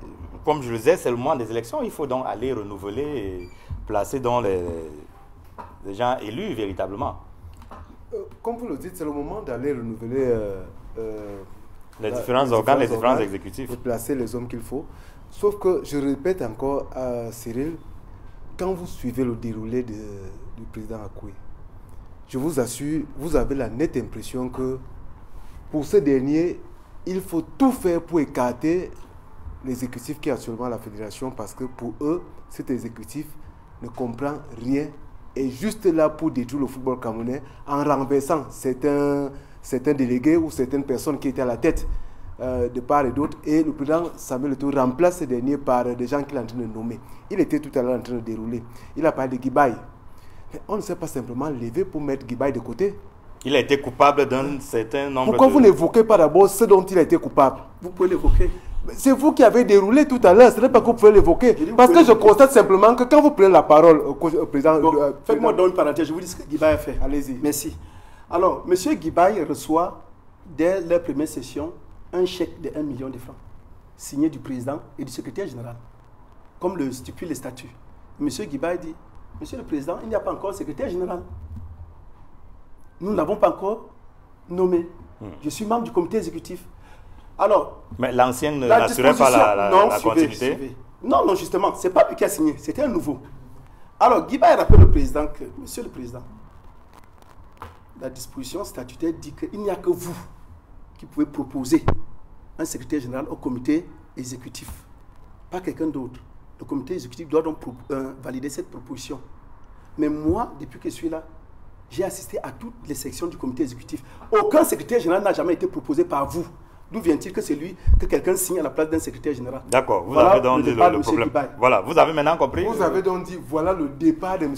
Speaker 1: comme je le disais, c'est le moment des élections. Il faut donc aller renouveler et placer dans les gens élus véritablement.
Speaker 4: Comme vous le dites, c'est le moment d'aller renouveler
Speaker 1: les différents organes, les différents exécutifs.
Speaker 4: Et placer les hommes qu'il faut. Sauf que, je répète encore à Cyril, quand vous suivez le déroulé du président Akoué, je vous assure, vous avez la nette impression que pour ce dernier, il faut tout faire pour écarter l'exécutif qui est actuellement à la fédération parce que pour eux, cet exécutif ne comprend rien est juste là pour détruire le football camerounais en renversant certains délégués ou certaines personnes qui étaient à la tête de part et d'autre. Et le président Samuel Eto'o remplace ces derniers par des gens qu'il est en train de nommer. Il était tout à l'heure en train de dérouler. Il a parlé de Guibaï. Mais on ne s'est pas simplement levé pour mettre Guibaï de côté.
Speaker 1: Il a été coupable d'un certain nombre
Speaker 4: Pourquoi vous n'évoquez pas d'abord ce dont il a été coupable?
Speaker 2: Vous pouvez l'évoquer.
Speaker 4: C'est vous qui avez déroulé tout à l'heure, ce n'est pas que vous pouvez l'évoquer. Parce que je constate simplement que quand vous prenez la parole au président...
Speaker 2: Bon, faites-moi donc une parenthèse, je vous dis ce que Guibaï a fait.
Speaker 4: Allez-y.
Speaker 2: Merci. Alors, M. Guibaï reçoit, dès leur première session, un chèque de 1 million de francs, signé du président et du secrétaire général, comme le stipulent les statuts. M. Guibaï dit, Monsieur le Président, il n'y a pas encore secrétaire général. Nous ne l'avons pas encore nommé. Je suis membre du comité exécutif. Alors,
Speaker 1: mais l'ancienne n'assurait pas la continuité?
Speaker 2: Non, non, justement, ce n'est pas lui qui a signé, c'était un nouveau. Alors, Guibaï rappelle au président que, Monsieur le Président, la disposition statutaire dit qu'il n'y a que vous qui pouvez proposer un secrétaire général au comité exécutif, pas quelqu'un d'autre. Le comité exécutif doit donc valider cette proposition. Mais moi, depuis que je suis là, j'ai assisté à toutes les sections du comité exécutif. Aucun secrétaire général n'a jamais été proposé par vous. D'où vient-il que c'est lui, que quelqu'un signe à la place d'un secrétaire général?
Speaker 1: D'accord, vous avez donc dit le problème. Voilà, vous avez maintenant compris.
Speaker 10: Vous avez donc dit, voilà le départ de M.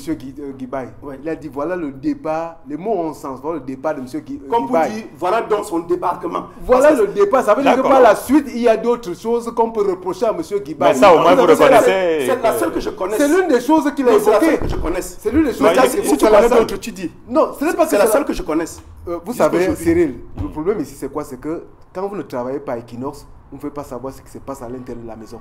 Speaker 10: Guibaï. Ouais. Il a dit, voilà le départ, les mots ont sens, voilà le départ de M. Guibaï.
Speaker 2: Comme pour dire, voilà donc son débarquement.
Speaker 10: Voilà le départ, ça veut dire que par la suite, il y a d'autres choses qu'on peut reprocher à M. Guibaï.
Speaker 1: Mais ça, au moins, vous reconnaissez.
Speaker 2: C'est la seule que je connaisse.
Speaker 10: C'est l'une des choses qu'il a évoquées.
Speaker 2: C'est la seule que je connaisse.
Speaker 10: C'est l'une des choses
Speaker 2: si tu connais d'autres, tu dis.
Speaker 10: Non, ce n'est pas que
Speaker 2: c'est la seule que je connaisse.
Speaker 10: Vous savez, Cyril, le problème ici, c'est quoi? C'est que quand vous ne travaillez pas à Equinox, vous ne pouvez pas savoir ce qui se passe à l'intérieur de la maison.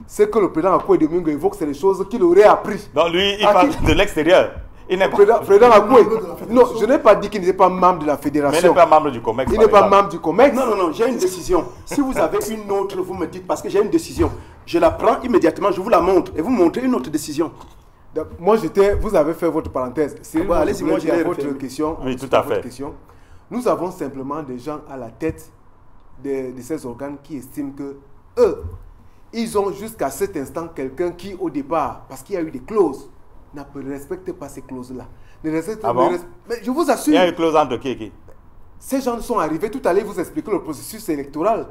Speaker 10: C'est que le président Akoué Domingo évoque, c'est des choses qu'il aurait appris.
Speaker 1: Donc lui, il parle de l'extérieur. Il n'est pas...
Speaker 10: Président Akoué, non, je n'ai pas dit qu'il n'était pas membre de la fédération.
Speaker 1: Mais il n'est pas membre du COMEX.
Speaker 10: Il n'est pas membre du COMEX.
Speaker 2: Non, non, non, j'ai une décision. Si vous avez une autre, vous me dites, parce que j'ai une décision. Je la prends immédiatement, je vous la montre, et vous montrez une autre décision.
Speaker 10: Donc, moi, vous avez fait votre parenthèse.
Speaker 2: Cyril, allez-y, moi, j'ai
Speaker 10: votre question.
Speaker 1: Oui, tout à fait.
Speaker 10: Nous avons simplement des gens à la tête de ces organes qui estiment que eux, ils ont jusqu'à cet instant quelqu'un qui, au départ, parce qu'il y a eu des clauses, ne respecte pas ces clauses-là.
Speaker 1: Mais je
Speaker 10: vous assure.
Speaker 1: Il y a une clause entre qui et qui?
Speaker 10: Ces gens sont arrivés, tout à l'heure, vous expliquer le processus électoral.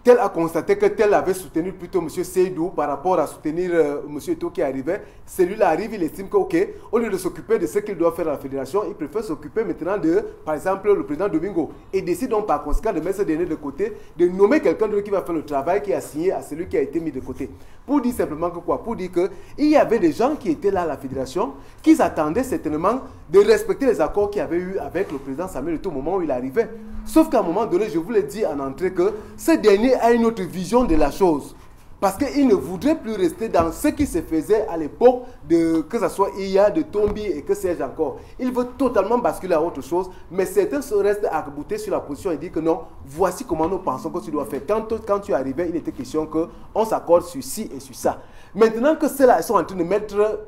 Speaker 10: Tel a constaté que tel avait soutenu plutôt M. Seydou par rapport à soutenir M. Eto qui arrivait. Celui-là arrive, il estime qu'au lieu de s'occuper de ce qu'il doit faire à la fédération, il préfère s'occuper maintenant de, par exemple, le président Domingo. Et décide donc par conséquent de mettre ce dernier de côté, de nommer quelqu'un d'autre qui va faire le travail qui est assigné à celui qui a été mis de côté. Pour dire simplement que quoi? Pour dire qu'il y avait des gens qui étaient là à la fédération, qui attendaient certainement de respecter les accords qu'il y avait eu avec le président Samuel Eto au moment où il arrivait. Sauf qu'à un moment donné, je vous l'ai dit en entrée que ce dernier a une autre vision de la chose. Parce qu'il ne voudrait plus rester dans ce qui se faisait à l'époque, que ce soit IA, de Tombi et que sais-je encore. Il veut totalement basculer à autre chose, mais certains se restent arc-boutés sur la position et disent que non, voici comment nous pensons que tu dois faire. Quand tu arrivais, il était question qu'on s'accorde sur ci et sur ça. Maintenant que ceux-là sont en train de mettre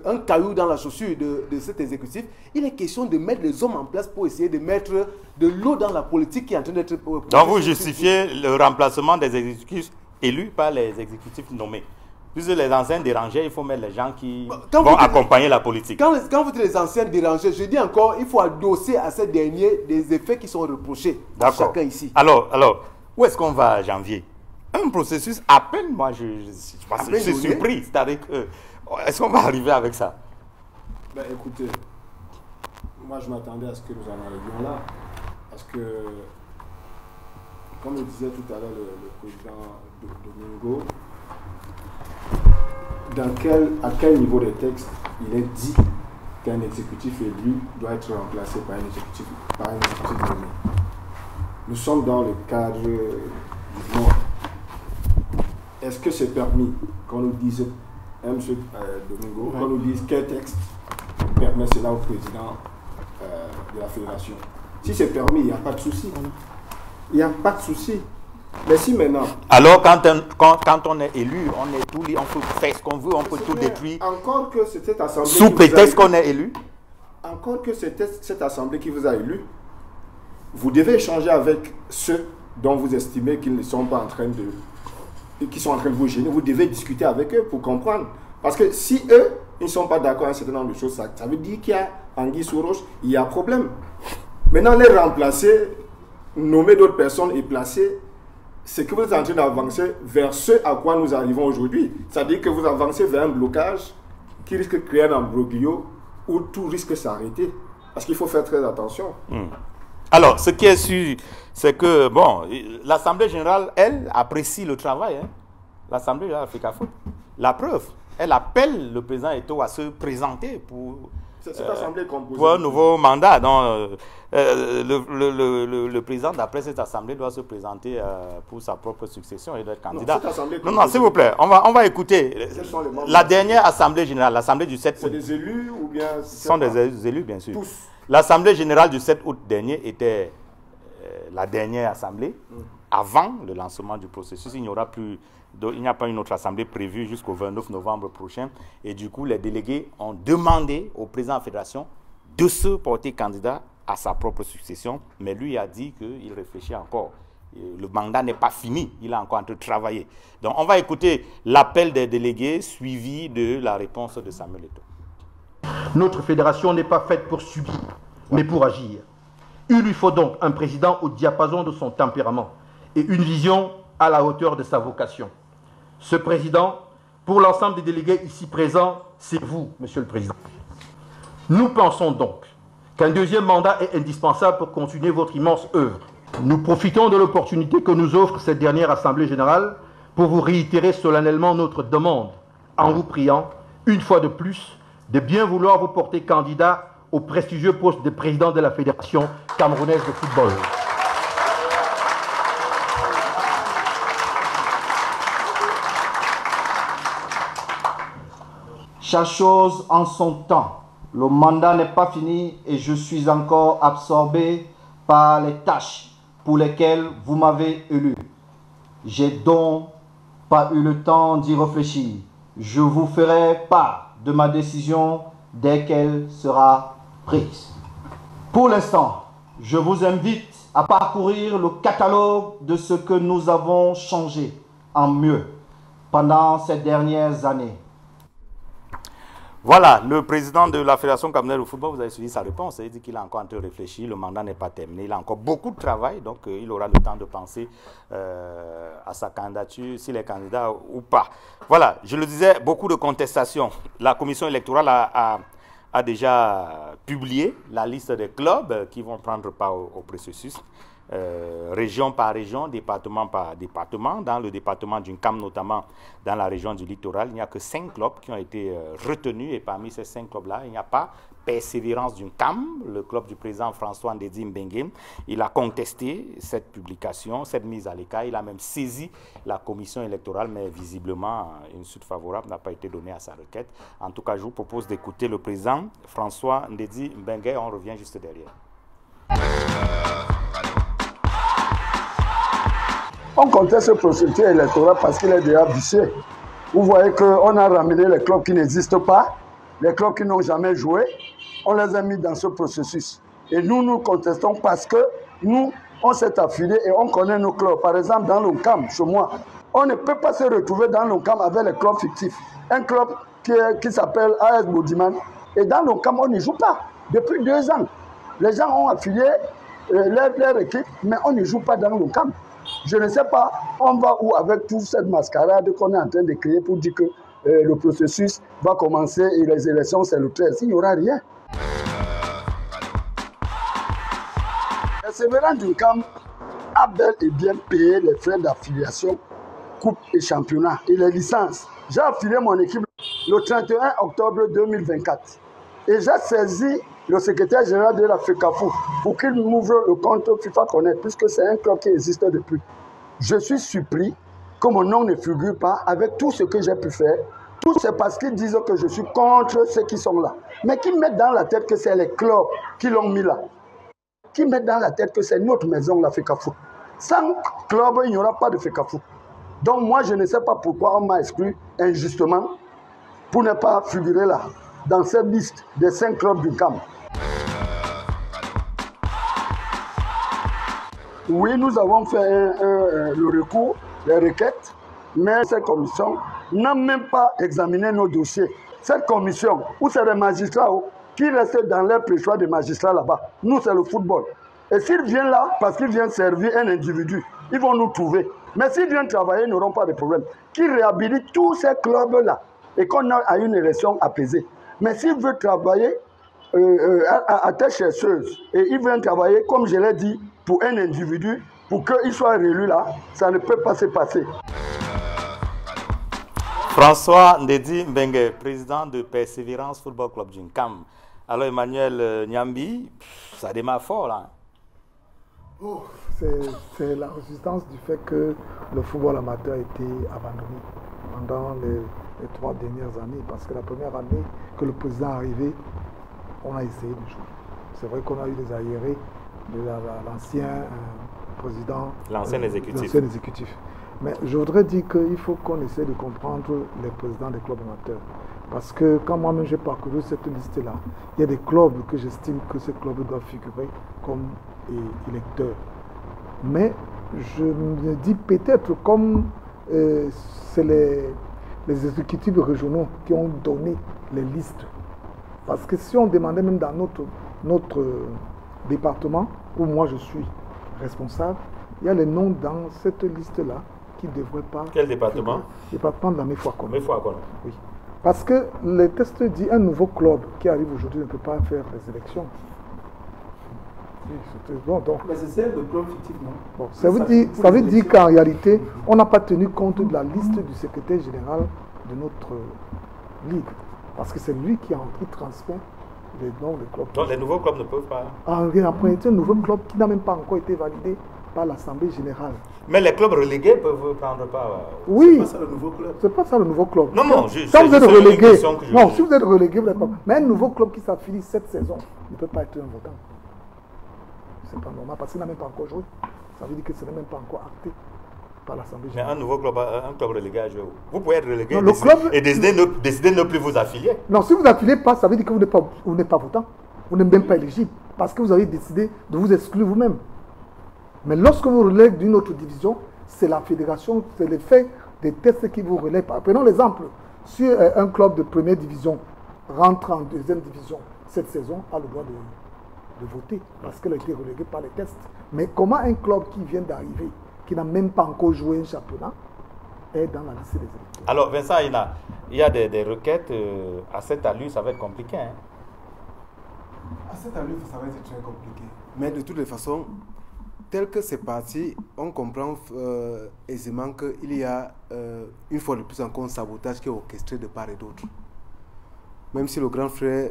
Speaker 10: un caillou dans la chaussure de cet exécutif, il est question de mettre les hommes en place pour essayer de mettre de l'eau dans la politique qui est en train d'être...
Speaker 1: Donc vous justifiez le remplacement des exécutifs élus par les exécutifs nommés. Puisque les anciens dérangeaient, il faut mettre les gens qui vont accompagner la politique.
Speaker 10: Quand vous dites les anciens dérangés, je dis encore, il faut adosser à ces derniers des effets qui sont reprochés à chacun ici.
Speaker 1: Alors, où est-ce qu'on va à janvier? Un processus à peine, moi je suis surpris. C'est-à-dire que, est-ce qu'on va arriver avec ça?
Speaker 5: Ben écoutez, moi je m'attendais à ce que nous en arrivions là. Parce que, comme le disait tout à l'heure le président Domingo, à quel niveau des textes il est dit qu'un exécutif élu doit être remplacé par un exécutif nommé? Nous sommes dans le cadre du monde. Est-ce que c'est permis qu'on nous dise, M. Domingo, qu'on nous dise quel texte permet cela au président de la fédération? Si c'est permis, il n'y a pas de souci. Il n'y a pas de souci. Mais si maintenant...
Speaker 1: Alors, quand on est élu, on est tout libre, on peut faire ce qu'on veut, on peut tout détruire.
Speaker 5: Encore que c'est cette assemblée...
Speaker 1: Sous prétexte qu'on est élu?
Speaker 5: Encore que c'est cette assemblée qui vous a élu, vous devez échanger avec ceux dont vous estimez qu'ils ne sont pas en train de... qui sont en train de vous gêner. Vous devez discuter avec eux pour comprendre. Parce que si eux, ils ne sont pas d'accord avec un certain nombre de choses, ça veut dire qu'il y a anguille sous roche, il y a problème. Maintenant, les remplacer, nommer d'autres personnes et placer, c'est que vous êtes en train d'avancer vers ce à quoi nous arrivons aujourd'hui. C'est-à-dire que vous avancez vers un blocage qui risque de créer un imbroglio où tout risque de s'arrêter. Parce qu'il faut faire très attention.
Speaker 1: Alors, ce qui est sûr, c'est que, bon, l'Assemblée générale, elle, apprécie le travail. Hein. L'Assemblée générale Africa Foot. La preuve, elle appelle le président Eto à se présenter pour
Speaker 5: Cette assemblée composée
Speaker 1: pour un nouveau mandat. Donc, le président, d'après cette assemblée, doit se présenter pour sa propre succession et doit être candidat. Non, s'il vous plaît, on va écouter. La dernière assemblée générale, l'assemblée du 7 août.
Speaker 5: C'est des élus ou bien...
Speaker 1: Ce sont des élus, bien sûr.
Speaker 5: Tous.
Speaker 1: L'assemblée générale du 7 août dernier était la dernière assemblée avant le lancement du processus. Il n'y a pas une autre assemblée prévue jusqu'au 29 novembre prochain. Et du coup, les délégués ont demandé au président de la fédération de se porter candidat à sa propre succession. Mais lui a dit qu'il réfléchit encore. Le mandat n'est pas fini. Il est encore en train de travailler. Donc, on va écouter l'appel des délégués suivi de la réponse de Samuel Eto'o.
Speaker 11: Notre fédération n'est pas faite pour subir, mais pour agir. Il lui faut donc un président au diapason de son tempérament et une vision à la hauteur de sa vocation. Ce président, pour l'ensemble des délégués ici présents, c'est vous, Monsieur le Président. Nous pensons donc qu'un deuxième mandat est indispensable pour continuer votre immense œuvre. Nous profitons de l'opportunité que nous offre cette dernière Assemblée générale pour vous réitérer solennellement notre demande, en vous priant, une fois de plus, de bien vouloir vous porter candidat au prestigieux poste de président de la Fédération camerounaise de football.
Speaker 9: Chaque chose en son temps. Le mandat n'est pas fini et je suis encore absorbé par les tâches pour lesquelles vous m'avez élu. J'ai donc pas eu le temps d'y réfléchir. Je vous ferai part de ma décision dès qu'elle sera prise. Pour l'instant, je vous invite à parcourir le catalogue de ce que nous avons changé en mieux pendant ces dernières années.
Speaker 1: Voilà, le président de la Fédération camerounaise de football, vous avez suivi sa réponse. Il dit qu'il a encore en train de réfléchir, le mandat n'est pas terminé, il a encore beaucoup de travail, donc il aura le temps de penser à sa candidature, s'il est candidat ou pas. Voilà, je le disais, beaucoup de contestations. La commission électorale a déjà publié la liste des clubs qui vont prendre part au processus. Région par région, département par département. Dans le département du CAM, notamment dans la région du littoral, il n'y a que 5 clubs qui ont été retenus. Et parmi ces 5 clubs-là, il n'y a pas Persévérance du CAM, le club du président François Ndedi Mbengue. Il a contesté cette publication, cette mise à l'écart. Il a même saisi la commission électorale, mais visiblement, une suite favorable n'a pas été donnée à sa requête. En tout cas, je vous propose d'écouter le président François Ndedi Mbengue. On revient juste derrière.
Speaker 12: On conteste ce processus électoral parce qu'il est déjà vicié. Vous voyez qu'on a ramené les clubs qui n'existent pas, les clubs qui n'ont jamais joué, on les a mis dans ce processus. Et nous contestons parce que nous, on s'est affiliés et on connaît nos clubs. Par exemple, dans le CAM, chez moi, on ne peut pas se retrouver dans le CAM avec les clubs fictifs. Un club qui s'appelle AS Bodiman, et dans le CAM, on n'y joue pas. Depuis 2 ans, les gens ont affilié leur équipe, mais on ne joue pas dans le CAM. Je ne sais pas, on va où avec toute cette mascarade qu'on est en train de créer pour dire que le processus va commencer et les élections c'est le 13. Il n'y aura rien. Persévérance du CAM a bel et bien payé les frais d'affiliation, coupe et championnat et les licences. J'ai affilié mon équipe le 31 octobre 2024 et j'ai saisi le secrétaire général de la FECAFOOT pour qu'il m'ouvre le compte FIFA Connect, puisque c'est un club qui existe depuis. Je suis surpris que mon nom ne figure pas avec tout ce que j'ai pu faire. Tout c'est parce qu'ils disent que je suis contre ceux qui sont là. Mais qui mettent dans la tête que c'est les clubs qui l'ont mis là. Qui mettent dans la tête que c'est notre maison, la FECAFOOT. Sans club, il n'y aura pas de FECAFOOT. Donc moi, je ne sais pas pourquoi on m'a exclu injustement pour ne pas figurer là, dans cette liste des 5 clubs du CAM. Oui, nous avons fait le recours, les requêtes, mais cette commission n'a même pas examiné nos dossiers. Cette commission, où c'est les magistrats qui restent dans leur préchoir de magistrats là-bas, nous c'est le football. Et s'ils viennent là, parce qu'ils viennent servir un individu, ils vont nous trouver. Mais s'ils viennent travailler, ils n'auront pas de problème. Qu'ils réhabilitent tous ces clubs-là et qu'on a une élection apaisée. Mais s'ils veulent travailler à tête chercheuse et ils veulent travailler, comme je l'ai dit, pour un individu, pour qu'il soit réélu là, ça ne peut pas se passer.
Speaker 1: François Ndedi Mbengue, président de Persévérance Football Club du CAM, Alors Emmanuel Nyambi, ça démarre fort là.
Speaker 3: Oh, c'est la résistance du fait que le football amateur a été abandonné pendant les 3 dernières années. Parce que la première année que le président est arrivé, on a essayé de jouer. C'est vrai qu'on a eu des aérés de l'ancien président.
Speaker 1: L'ancien exécutif.
Speaker 3: L'ancien exécutif. Mais je voudrais dire qu'il faut qu'on essaie de comprendre les présidents des clubs amateurs. Parce que quand moi-même j'ai parcouru cette liste-là, il y a des clubs que j'estime que ces clubs doivent figurer comme électeurs. Mais je me dis peut-être comme c'est les exécutifs régionaux qui ont donné les listes. Parce que si on demandait même dans notre département, où moi je suis responsable, il y a les noms dans cette liste-là qui ne devraient pas...
Speaker 1: Quel département?
Speaker 3: Le département de la Méfoakon.
Speaker 1: Oui.
Speaker 3: Parce que le test dit un nouveau club qui arrive aujourd'hui ne peut pas faire les élections.
Speaker 2: Bon, donc, mais c'est celle de club fictif, non?
Speaker 3: Bon, ça veut dire qu'en réalité, on n'a pas tenu compte de la liste du secrétaire général de notre ligue. Parce que c'est lui qui transmet les noms des clubs.
Speaker 1: Donc les nouveaux clubs ne peuvent pas...
Speaker 3: En réalité, un nouveau club qui n'a même pas encore été validé par l'Assemblée générale.
Speaker 1: Mais les clubs relégués peuvent prendre part.
Speaker 3: Oui.
Speaker 2: C'est pas ça le nouveau club.
Speaker 3: C'est pas ça le nouveau club.
Speaker 1: Non,
Speaker 3: si vous êtes relégué, si vous êtes relégué, vous n'êtes pas. Mais un nouveau club qui s'affilie cette saison ne peut pas être un votant. C'est pas normal parce qu'il n'a même pas encore joué. Ça veut dire que ce n'est même pas encore acté par l'Assemblée générale.
Speaker 1: Mais un nouveau club, un club relégué à jouer où? Vous pouvez être relégué
Speaker 3: et
Speaker 1: décider de ne plus vous affilier.
Speaker 3: Non, si vous n'affiliez pas, ça veut dire que vous n'êtes pas votant. Vous n'êtes même pas éligible parce que vous avez décidé de vous exclure vous-même. Mais lorsque vous relèguez d'une autre division, c'est la fédération, c'est l'effet des tests qui vous relèvent. Prenons l'exemple, si un club de première division rentre en deuxième division cette saison, a le droit de voter parce qu'elle a été reléguée par les tests. Mais comment un club qui vient d'arriver, qui n'a même pas encore joué un championnat, est dans la liste des électeurs?
Speaker 1: Alors Vincent, il y a des requêtes à cette allure, ça va être compliqué. Hein?
Speaker 10: À cette allure, ça va être très compliqué. Mais de toutes les façons, tel que c'est parti, on comprend aisément qu'il y a une fois de plus encore un sabotage qui est orchestré de part et d'autre. Même si le grand frère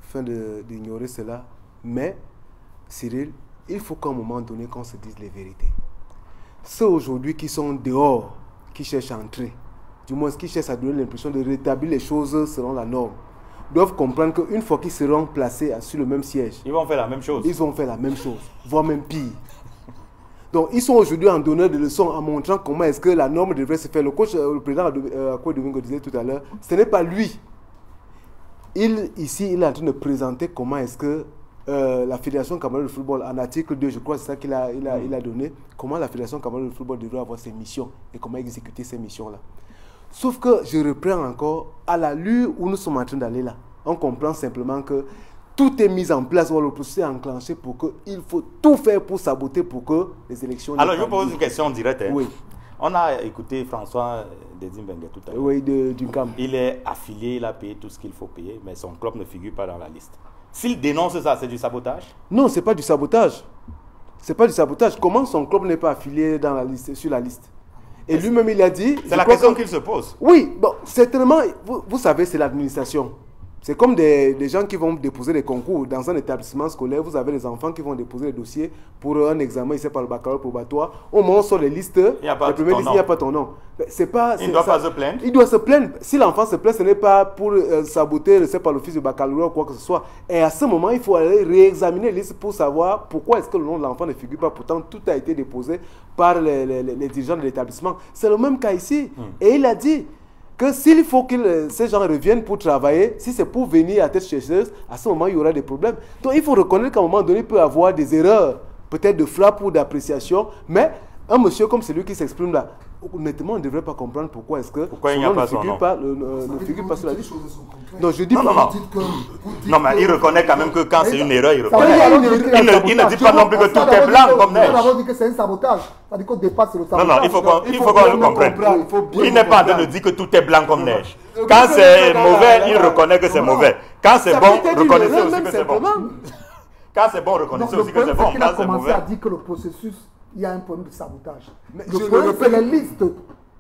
Speaker 10: feint d'ignorer cela, mais Cyril, il faut qu'à un moment donné qu'on se dise les vérités. Ceux aujourd'hui qui sont dehors, qui cherchent à entrer, du moins qui cherchent à donner l'impression de rétablir les choses selon la norme, doivent comprendre qu'une fois qu'ils seront placés sur le même siège,
Speaker 1: ils vont faire la même chose.
Speaker 10: Ils vont faire la même chose, voire même pire. Donc ils sont aujourd'hui en donneur de leçons en montrant comment est-ce que la norme devrait se faire. Le coach, le président Akoy Domingo disait tout à l'heure, ce n'est pas lui. Ici, il est en train de présenter comment est-ce que la Fédération camerounaise de football, en article 2, je crois que c'est ça qu'il a donné, comment la Fédération camerounaise de football devrait avoir ses missions et comment exécuter ces missions-là. Sauf que je reprends encore à l'allure où nous sommes en train d'aller là. On comprend simplement que tout est mis en place, ou le processus est enclenché pour qu'il faut tout faire pour saboter pour que les élections...
Speaker 1: Alors je vous pose une question directe. Hein.
Speaker 10: Oui.
Speaker 1: On a écouté François Desimbengue tout à l'heure.
Speaker 10: Oui, du CAM.
Speaker 1: Il est affilié, il a payé tout ce qu'il faut payer, mais son club ne figure pas dans la liste. S'il dénonce ça, c'est du sabotage?
Speaker 10: Non, ce n'est pas du sabotage. C'est pas du sabotage. Comment son club n'est pas affilié dans la liste, sur la liste? Et lui-même, il a dit...
Speaker 1: C'est la question qu'il se pose.
Speaker 10: Oui, bon, certainement, vous savez, c'est l'administration. C'est comme des gens qui vont déposer des concours dans un établissement scolaire. Vous avez des enfants qui vont déposer des dossiers pour un examen, ici par le baccalauréat probatoire. Au moment où sur les listes, il n'y a pas ton nom. C'est pas,
Speaker 1: il ne doit pas se plaindre.
Speaker 10: Il doit se plaindre. Si l'enfant se plaint, ce n'est pas pour saboter, c'est pas l'office du baccalauréat ou quoi que ce soit. Et à ce moment, il faut aller réexaminer les listes pour savoir pourquoi est-ce que le nom de l'enfant ne figure pas. Pourtant, tout a été déposé par les dirigeants de l'établissement. C'est le même cas ici. Et il a dit que s'il faut que ces gens reviennent pour travailler, si c'est pour venir à tête chercheuse, à ce moment, il y aura des problèmes. Donc, il faut reconnaître qu'à un moment donné, il peut y avoir des erreurs, peut-être de frappe ou d'appréciation, mais un monsieur comme celui qui s'exprime là, honnêtement, on ne devrait pas comprendre pourquoi est-ce que
Speaker 1: il n'y a pas son nom.
Speaker 10: Ne figure pas sur la liste. Non, je dis
Speaker 1: non, mais il reconnaît quand même que quand c'est une erreur, il reconnaît. Il ne dit pas non plus que tout est blanc comme neige.
Speaker 2: On a d'abord dit que c'est un sabotage. Ça dit qu'on dépasse le sabotage.
Speaker 1: Non, il faut qu'on le comprenne. Il n'est pas en train de dire que tout est blanc comme neige. Quand c'est mauvais, il reconnaît que c'est mauvais. Quand c'est bon, reconnaissez aussi que c'est bon. Quand c'est bon, reconnaissez aussi que c'est bon.
Speaker 2: Il a commencé à dire que le processus, il y a un problème de sabotage. Le problème, c'est les listes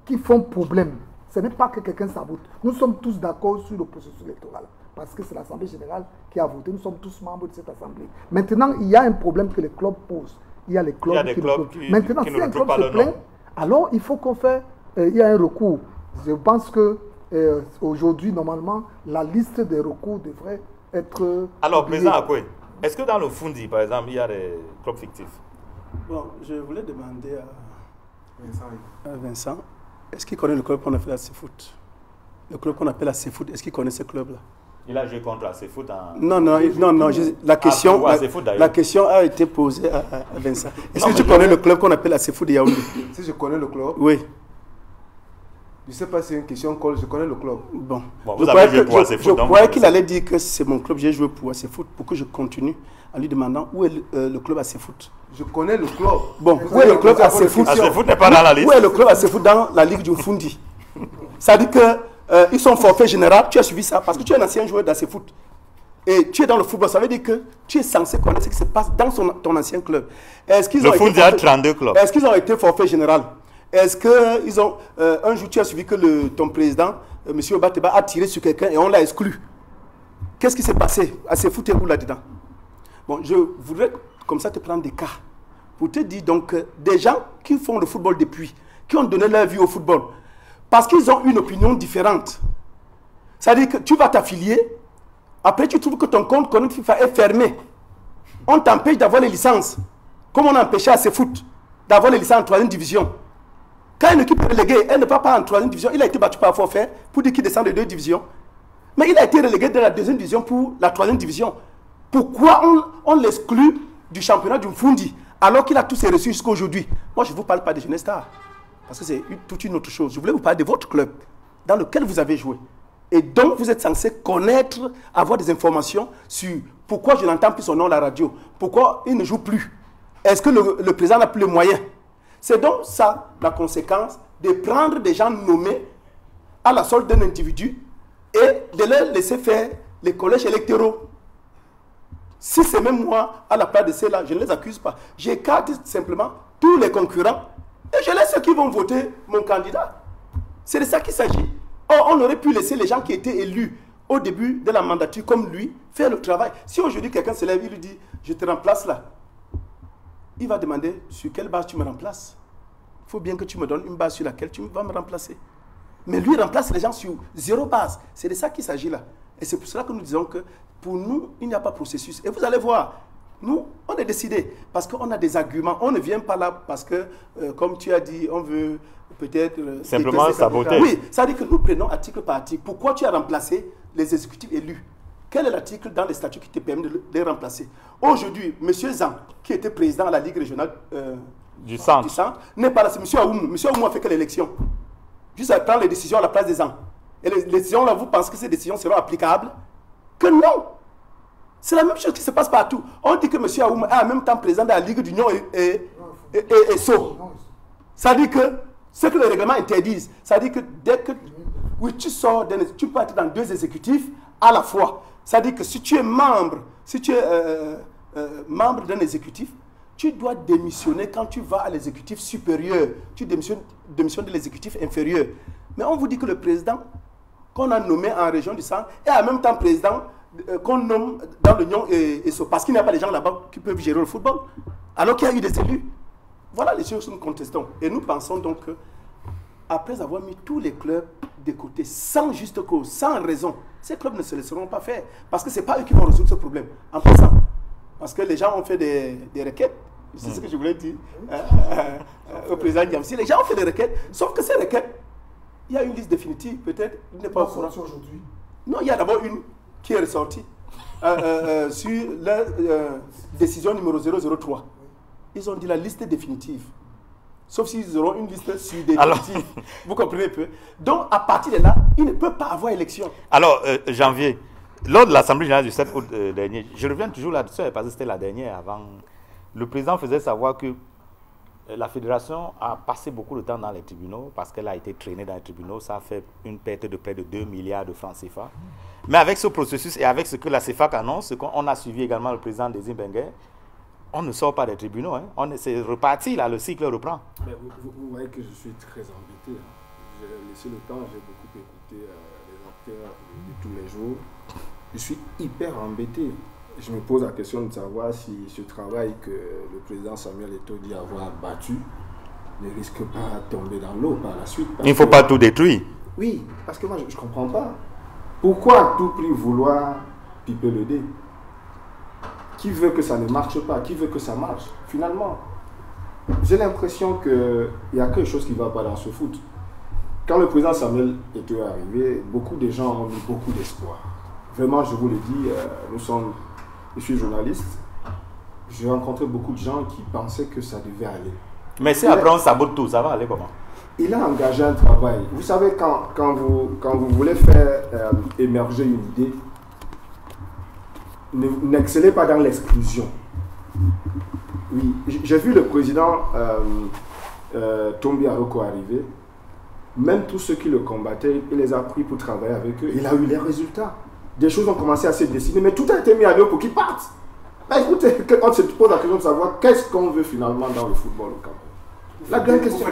Speaker 2: qui font problème. Ce n'est pas que quelqu'un sabote. Nous sommes tous d'accord sur le processus électoral.
Speaker 13: parce que c'est l'Assemblée générale qui a voté. Nous sommes tous membres de cette Assemblée. Maintenant, il y a un problème que les clubs posent. Il y a les clubs qui maintenant, si un club se plaint, alors il faut qu'on fasse... il y a un recours. Je pense que aujourd'hui, normalement, la liste des recours devrait être...
Speaker 8: Alors, président Akoué, est-ce que dans le Fundi, par exemple, il y a des clubs fictifs?
Speaker 2: Bon, je voulais demander à Vincent, est-ce qu'il connaît le club qu'on appelle la CFoot? Le club qu'on appelle la CFoot, est-ce qu'il connaît ce club-là?
Speaker 8: Il a joué contre la CFoot en...
Speaker 2: Non, la question a été posée à Vincent. Est-ce que tu connais le club qu'on appelle la CFoot de Yaoundé?
Speaker 10: Si je connais le club?
Speaker 2: Oui.
Speaker 10: Je ne sais pas si c'est une question colle, je connais le club.
Speaker 2: Bon
Speaker 8: vous avez joué pour ACFoot.
Speaker 2: Je croyais qu'il allait dire que c'est mon club, j'ai joué pour ACFoot, pour que je continue en lui demandant où est le club ACFoot.
Speaker 10: Je connais le club.
Speaker 2: Bon, où est le club ACFoot?
Speaker 8: ACFoot n'est pas dans la liste.
Speaker 2: Où est le club ACFoot dans la Ligue du Fundi? Ça dit que ils sont forfait général, tu as suivi ça parce que tu es un ancien joueur d'ACFoot. Et tu es dans le football, ça veut dire que tu es censé connaître ce qui se passe dans ton ancien club.
Speaker 8: Le Fundi a 32 clubs.
Speaker 2: Est-ce qu'ils ont été forfait général? Est-ce qu'ils ont... un jour, tu as suivi que ton président, M. Obateba, a tiré sur quelqu'un et on l'a exclu. Qu'est-ce qui s'est passé? ACFoot est où là-dedans? Bon, je voudrais comme ça te prendre des cas pour te dire donc des gens qui font le football depuis, qui ont donné leur vie au football, parce qu'ils ont une opinion différente. C'est-à-dire que tu vas t'affilier, après tu trouves que ton compte FIFA est fermé. On t'empêche d'avoir les licences, comme on a empêché ACFoot d'avoir les licences en 3e division. Quand une équipe est reléguée, elle ne va pas en 3e division. Il a été battu par forfait pour dire qu'il descend de 2 divisions. Mais il a été relégué de la 2e division pour la 3e division. Pourquoi on l'exclut du championnat du Fundi alors qu'il a tous ses reçus jusqu'à aujourd'hui? Moi, je ne vous parle pas de Jeunesse Star, parce que c'est toute une autre chose. Je voulais vous parler de votre club dans lequel vous avez joué. Et donc, vous êtes censé connaître, avoir des informations sur pourquoi je n'entends plus son nom à la radio, pourquoi il ne joue plus. Est-ce que le président n'a plus les moyens? C'est donc ça la conséquence de prendre des gens nommés à la solde d'un individu et de leur laisser faire les collèges électoraux. Si c'est même moi à la place de ceux-là, je ne les accuse pas. J'écarte simplement tous les concurrents et je laisse ceux qui vont voter mon candidat. C'est de ça qu'il s'agit. Or, on aurait pu laisser les gens qui étaient élus au début de la mandature comme lui faire le travail. Si aujourd'hui quelqu'un se lève, il lui dit « je te remplace là », il va demander sur quelle base tu me remplaces. Il faut bien que tu me donnes une base sur laquelle tu vas me remplacer. Mais lui remplace les gens sur 0 base. C'est de ça qu'il s'agit là. Et c'est pour cela que nous disons que pour nous, il n'y a pas de processus. Et vous allez voir, nous, on est décidé parce qu'on a des arguments. On ne vient pas là parce que, comme tu as dit, on veut peut-être...
Speaker 8: simplement saboter.
Speaker 2: Oui, ça veut dire que nous prenons article par article. Pourquoi tu as remplacé les exécutifs élus? Quel est l'article dans les statuts qui te permet de les remplacer? Aujourd'hui, M. Zan, qui était président à la Ligue régionale
Speaker 8: du centre,
Speaker 2: n'est pas là. C'est M. Aoumou. M. Aoumou a fait quelle élection? Juste à prendre les décisions à la place des Zan. Et les décisions là, vous pensez que ces décisions seront applicables? Que non! C'est la même chose qui se passe partout. On dit que M. Aoumou est en même temps président de la Ligue d'Union et SO. Ça dit que ce que le règlement interdise, ça dit que dès que tu sors, tu peux être dans 2 exécutifs à la fois. Ça dit que si tu es membre, membre d'un exécutif, tu dois démissionner quand tu vas à l'exécutif supérieur. Tu démissionnes de l'exécutif inférieur. Mais on vous dit que le président qu'on a nommé en région du centre est en même temps président qu'on nomme dans l'Union et parce qu'il n'y a pas des gens là-bas qui peuvent gérer le football, alors qu'il y a eu des élus. Voilà les choses que nous contestons. Et nous pensons donc que, après avoir mis tous les clubs de côté, sans juste cause, sans raison, ces clubs ne se laisseront pas faire. Parce que ce n'est pas eux qui vont résoudre ce problème. En passant. Parce que les gens ont fait des requêtes. C'est ce que je voulais dire au président Diamsi. Les gens ont fait des requêtes. Sauf que ces requêtes, il y a une liste définitive. Peut-être il n'est pas au courant.
Speaker 13: Aujourd'hui.
Speaker 2: Non, il y a d'abord une qui est ressortie sur la décision numéro 003. Ils ont dit la liste est définitive. Sauf s'ils auront une liste sur des définitive. Vous comprenez un peu? Donc, à partir de là, ils ne peuvent pas avoir élection.
Speaker 8: Alors, janvier, lors de l'Assemblée générale du 7 août dernier, je reviens toujours là-dessus parce que c'était la dernière avant. Le président faisait savoir que la fédération a passé beaucoup de temps dans les tribunaux parce qu'elle a été traînée dans les tribunaux. Ça a fait une perte de près de 2 milliards de francs CFA. Mais avec ce processus et avec ce que la CFAC annonce, ce qu'on a suivi également le président Désir Benguer, on ne sort pas des tribunaux. Hein. C'est reparti, là, le cycle reprend.
Speaker 5: Mais vous voyez que je suis très embêté. Hein. J'ai laissé le temps, j'ai beaucoup écouté les acteurs de tous les jours. je suis hyper embêté. Je me pose la question de savoir si ce travail que le président Samuel Eto'o dit avoir battu ne risque pas de tomber dans l'eau par la suite.
Speaker 1: Il ne faut pas tout détruire.
Speaker 5: Oui, parce que moi je ne comprends pas. Pourquoi à tout prix vouloir piper le dé? Qui veut que ça ne marche pas? Qui veut que ça marche? Finalement, j'ai l'impression qu'il y a quelque chose qui ne va pas dans ce foot. Quand le président Samuel Eto'o est arrivé, beaucoup de gens ont mis beaucoup d'espoir. Vraiment, je vous le dis, je suis journaliste, j'ai rencontré beaucoup de gens qui pensaient que ça devait aller.
Speaker 1: Mais si après on sabote tout, ça va aller comment?
Speaker 5: Il a engagé un travail. Vous savez, quand vous voulez faire émerger une idée, n'excellez pas dans l'exclusion. Oui, j'ai vu le président Tombi Aroko arriver. Même tous ceux qui le combattaient, il les a pris pour travailler avec eux. Il a eu les résultats. Des choses ont commencé à se dessiner, mais tout a été mis à l'eau pour qu'ils partent. Ben écoutez, on se pose la question de savoir qu'est-ce qu'on veut finalement dans le football au Cameroun. La grande question,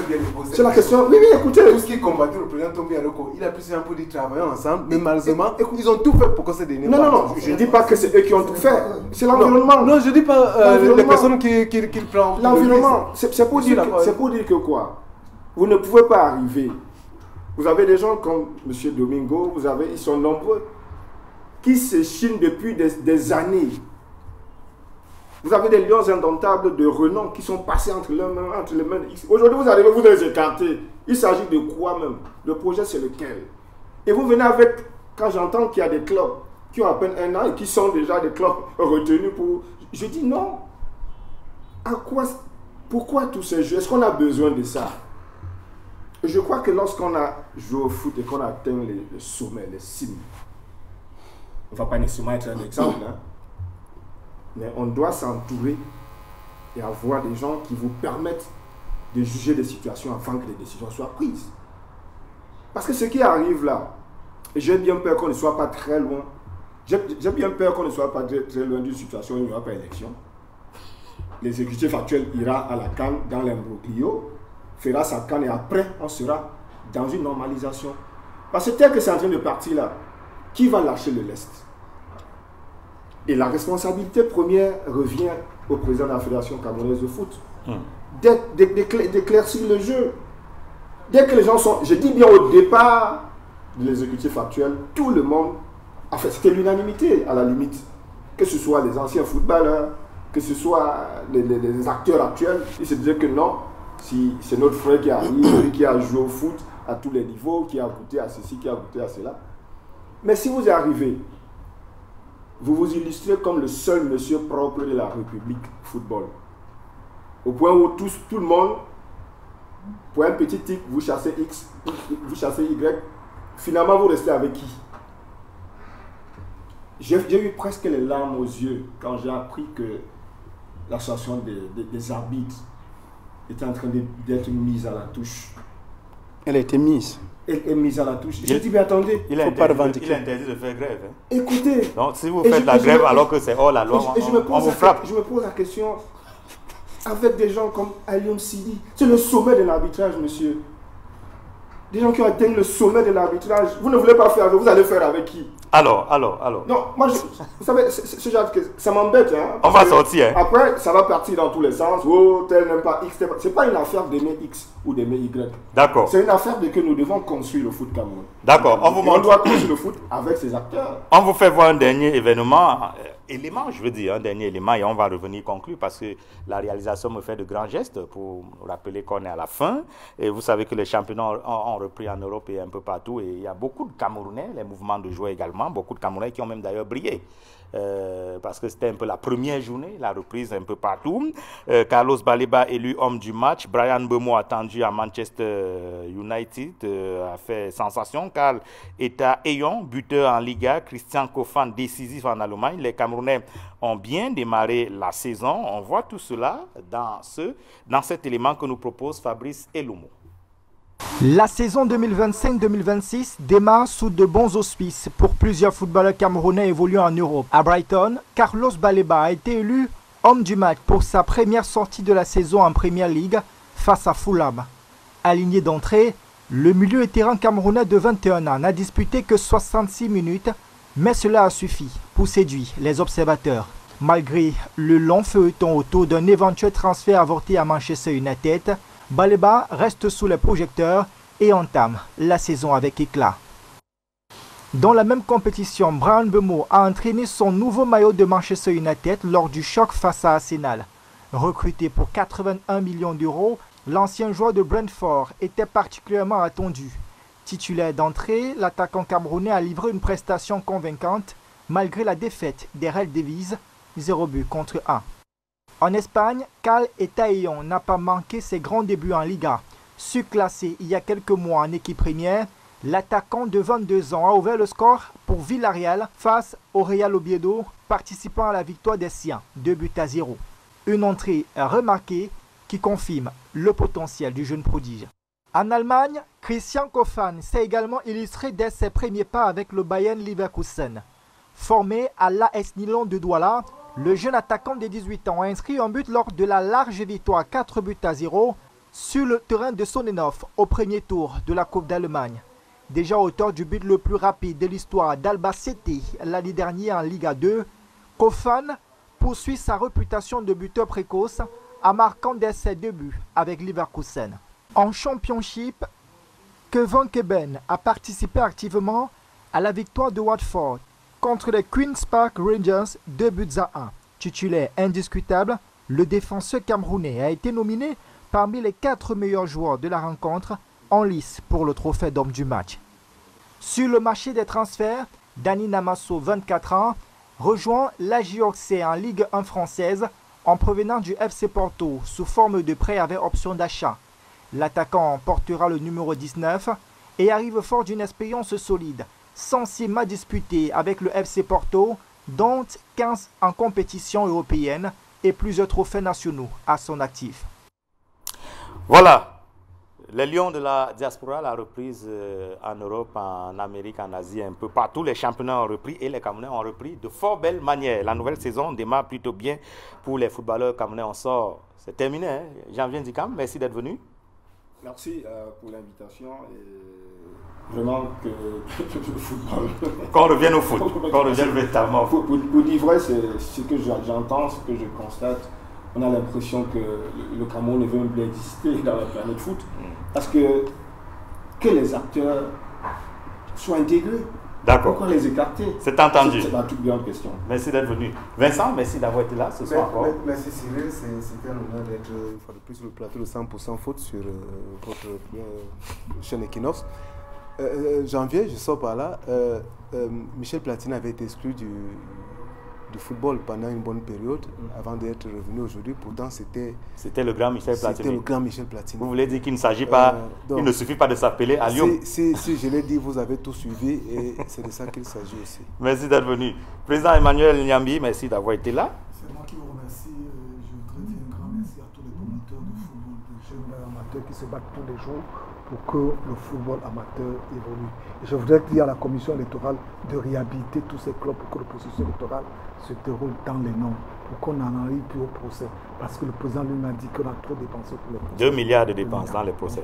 Speaker 5: c'est la question. Oui, écoutez.
Speaker 10: Tout ce qui combattait le président Tombi Aroko, il a pris ses gens pour dire travailler ensemble, mais malheureusement, ils ont tout fait pour que ça dénonce.
Speaker 5: Non, je ne dis pas que c'est eux qui ont tout fait. C'est l'environnement.
Speaker 10: Non, je ne dis pas les personnes qui prennent.
Speaker 5: L'environnement, c'est pour dire que quoi? Vous ne pouvez pas arriver. Vous avez des gens comme M. Domingo, ils sont nombreux, qui se chinent depuis des années. Vous avez des lions indomptables de renom qui sont passés entre les mains. Aujourd'hui, vous arrivez, vous les écartez. Il s'agit de quoi même? Le projet, c'est lequel? Et vous venez avec, quand j'entends qu'il y a des clubs qui ont à peine un an et qui sont déjà des clubs retenus pour... Je dis non. Pourquoi tous ces jeux? Est-ce qu'on a besoin de ça? Je crois que lorsqu'on a joué au foot et qu'on a atteint le sommet, les cimes, on ne va pas nécessairement être un exemple, hein, mais on doit s'entourer et avoir des gens qui vous permettent de juger des situations avant que les décisions soient prises. Parce que ce qui arrive là, et j'ai bien peur qu'on ne soit pas très loin, j'ai bien peur qu'on ne soit pas très loin d'une situation où il n'y aura pas d'élection. L'exécutif actuel ira à la CAN dans l'imbroglio, fera sa CAN et après on sera dans une normalisation. Parce que tel que c'est en train de partir là, qui va lâcher le lest? Et la responsabilité première revient au président de la Fédération camerounaise de foot. D'éclaircir le jeu. Dès que les gens sont... Je dis bien au départ de l'exécutif actuel, tout le monde... En fait, c'était l'unanimité à la limite. Que ce soit les anciens footballeurs, que ce soit les acteurs actuels, ils se disaient que non, si c'est notre frère qui arrive, qui a joué au foot à tous les niveaux, qui a goûté à ceci, qui a goûté à cela. Mais si vous y arrivez, vous vous illustrez comme le seul monsieur propre de la République football. Au point où tout le monde, pour un petit tic, vous chassez X, vous chassez Y, finalement vous restez avec qui? J'ai eu presque les larmes aux yeux quand j'ai appris que l'association des arbitres était en train d'être mise à la touche.
Speaker 2: Elle a été mise.
Speaker 5: Elle est mise à la touche. J'ai dit, mais attendez,
Speaker 1: il est interdit de faire grève. Hein.
Speaker 5: Écoutez.
Speaker 1: Donc, si vous faites la grève alors que c'est hors la loi, on vous frappe.
Speaker 5: Je me pose la question, avec des gens comme Alioune Sidi, c'est le sommet de l'arbitrage, monsieur. Des gens qui ont atteint le sommet de l'arbitrage. Vous ne voulez pas faire avec, vous allez faire avec qui? Alors. Non, moi, vous savez, ce genre de ça m'embête. Hein,
Speaker 1: on va sortir. Hein.
Speaker 5: Après, ça va partir dans tous les sens. Oh, tel n'aime pas X. C'est pas une affaire d'aimer X ou d'aimer Y.
Speaker 1: D'accord.
Speaker 5: C'est une affaire de que nous devons construire le foot Cameroun.
Speaker 1: D'accord.
Speaker 5: On doit construire le foot avec ses acteurs.
Speaker 1: On vous fait voir un dernier élément, un dernier élément, et on va revenir conclure parce que la réalisation me fait de grands gestes pour rappeler qu'on est à la fin. Et vous savez que les championnats ont repris en Europe et un peu partout. Et il y a beaucoup de Camerounais, les mouvements de joie également, beaucoup de Camerounais qui ont même d'ailleurs brillé. Parce que c'était un peu la première journée, la reprise un peu partout. Carlos Baleba élu homme du match. Brian Mbeumo attendu à Manchester United a fait sensation. Karl Eta Eyon, buteur en Liga. Christian Kofan, décisif en Allemagne. Les Camerounais ont bien démarré la saison. On voit tout cela dans cet élément que nous propose Fabrice Eloumo.
Speaker 14: La saison 2025-2026 démarre sous de bons auspices pour plusieurs footballeurs camerounais évoluant en Europe. À Brighton, Carlos Baleba a été élu homme du match pour sa première sortie de la saison en Premier League face à Fulham. Aligné d'entrée, le milieu et terrain camerounais de 21 ans n'a disputé que 66 minutes Mais cela a suffi pour séduire les observateurs. Malgré le long feuilleton autour d'un éventuel transfert avorté à Manchester United, Baleba reste sous les projecteurs et entame la saison avec éclat. Dans la même compétition, Bryan Mbeumo a entraîné son nouveau maillot de Manchester United lors du choc face à Arsenal. Recruté pour 81 millions d'euros, l'ancien joueur de Brentford était particulièrement attendu. Titulaire d'entrée, l'attaquant camerounais a livré une prestation convaincante malgré la défaite des Red Devils, 0 but contre 1. En Espagne, Cal Etaillon n'a pas manqué ses grands débuts en Liga. Surclassé il y a quelques mois en équipe première, l'attaquant de 22 ans a ouvert le score pour Villarreal face au Real Oviedo, participant à la victoire des siens, 2 buts à 0. Une entrée remarquée qui confirme le potentiel du jeune prodige. En Allemagne, Christian Kofan s'est également illustré dès ses premiers pas avec le Bayern Leverkusen. Formé à l'AS Nylon de Douala, le jeune attaquant de 18 ans a inscrit un but lors de la large victoire 4 buts à 0 sur le terrain de Sonnenhof au premier tour de la Coupe d'Allemagne. Déjà auteur du but le plus rapide de l'histoire d'Albacete l'année dernière en Liga 2, Kofan poursuit sa réputation de buteur précoce en marquant dès ses débuts avec Leverkusen. En Championship, Kevin Keben a participé activement à la victoire de Watford contre les Queen's Park Rangers 2 buts à 1. Titulaire indiscutable, le défenseur camerounais a été nominé parmi les 4 meilleurs joueurs de la rencontre en lice pour le trophée d'homme du match. Sur le marché des transferts, Dani Namasso, 24 ans, rejoint l'Ajax en Ligue 1 française en provenance du FC Porto sous forme de prêt avec option d'achat. L'attaquant portera le numéro 19 et arrive fort d'une expérience solide, 106 matchs disputés avec le FC Porto, dont 15 en compétition européenne et plusieurs trophées nationaux à son actif.
Speaker 1: Voilà, les Lions de la diaspora, la reprise en Europe, en Amérique, en Asie, un peu partout, les championnats ont repris et les Camerounais ont repris de fort belle manière. La nouvelle saison démarre plutôt bien pour les footballeurs camerounais. On sort, c'est terminé, hein? Janvier Ndikam, merci d'être venu.
Speaker 5: Merci pour l'invitation et vraiment que le football...
Speaker 1: Qu'on revienne au foot, qu'on revienne véritablement au foot.
Speaker 5: Pour dire vrai, c'est ce que j'entends, ce que je constate. On a l'impression que le Cameroun ne veut même plus exister dans la planète foot. Parce que les acteurs soient intégrés.
Speaker 1: D'accord.
Speaker 5: Pourquoi les écarter?
Speaker 1: C'est entendu.
Speaker 5: C'est pas toute bien question.
Speaker 1: Merci d'être venu. Vincent, merci d'avoir été là ce soir encore.
Speaker 4: Merci Cyril, c'était un honneur d'être une fois de plus sur le plateau de 100% foot sur votre chaîne Equinox. Janvier, je sors par là. Michel Platini avait été exclu du football pendant une bonne période avant d'être revenu aujourd'hui. Pourtant, c'était
Speaker 1: le grand Michel Platini.
Speaker 4: C'était le grand Michel Platini.
Speaker 1: Vous voulez dire qu'il ne s'agit pas, il ne suffit pas de s'appeler à Lyon.
Speaker 4: Si je l'ai dit, vous avez tout suivi et c'est de ça qu'il s'agit aussi.
Speaker 1: Merci d'être venu. Président Emmanuel Nyambi, merci d'avoir été là.
Speaker 13: C'est moi qui vous remercie. Je voudrais dire un grand merci à tous les promoteurs de football, de jeunes amateurs qui se battent tous les jours pour que le football amateur évolue. Et je voudrais dire à la commission électorale de réhabiliter tous ces clubs pour que le processus électoral se déroule dans les normes, pour qu'on en arrive plus au procès. Parce que le président lui m'a dit qu'on a trop dépensé pour le procès.
Speaker 1: 2 milliards de dépenses dans les procès.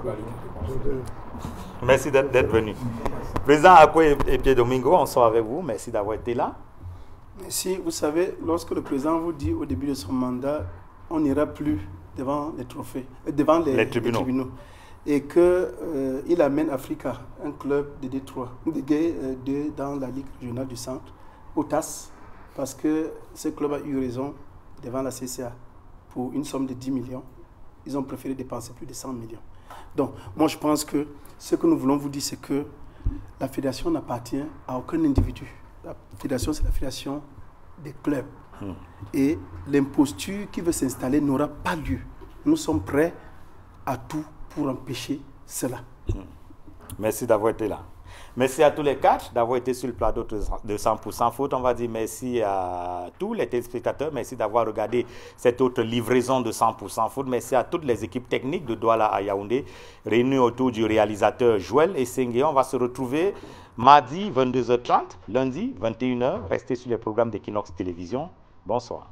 Speaker 1: Merci d'être venu. Président Akwe et Pierre Domingo, on sort avec vous. Merci d'avoir été là.
Speaker 2: Merci. Vous savez, lorsque le président vous dit au début de son mandat, on n'ira plus devant les trophées, devant les tribunaux. Et qu'il amène Africa, un club de Détroit, dans la Ligue régionale du Centre, au TAS, parce que ce club a eu raison devant la CCA pour une somme de 10 millions. Ils ont préféré dépenser plus de 100 millions. Donc, moi, je pense que ce que nous voulons vous dire, c'est que la fédération n'appartient à aucun individu. La fédération, c'est la fédération des clubs. Et l'imposture qui veut s'installer n'aura pas lieu. Nous sommes prêts à tout pour empêcher cela.
Speaker 1: Merci d'avoir été là. Merci à tous les 4 d'avoir été sur le plateau de 100% foot. On va dire merci à tous les téléspectateurs. Merci d'avoir regardé cette autre livraison de 100% foot. Merci à toutes les équipes techniques de Douala à Yaoundé, réunies autour du réalisateur Joël Essengue. On va se retrouver mardi 22h30, lundi 21h. Restez sur les programmes d'Equinox Télévision. Bonsoir.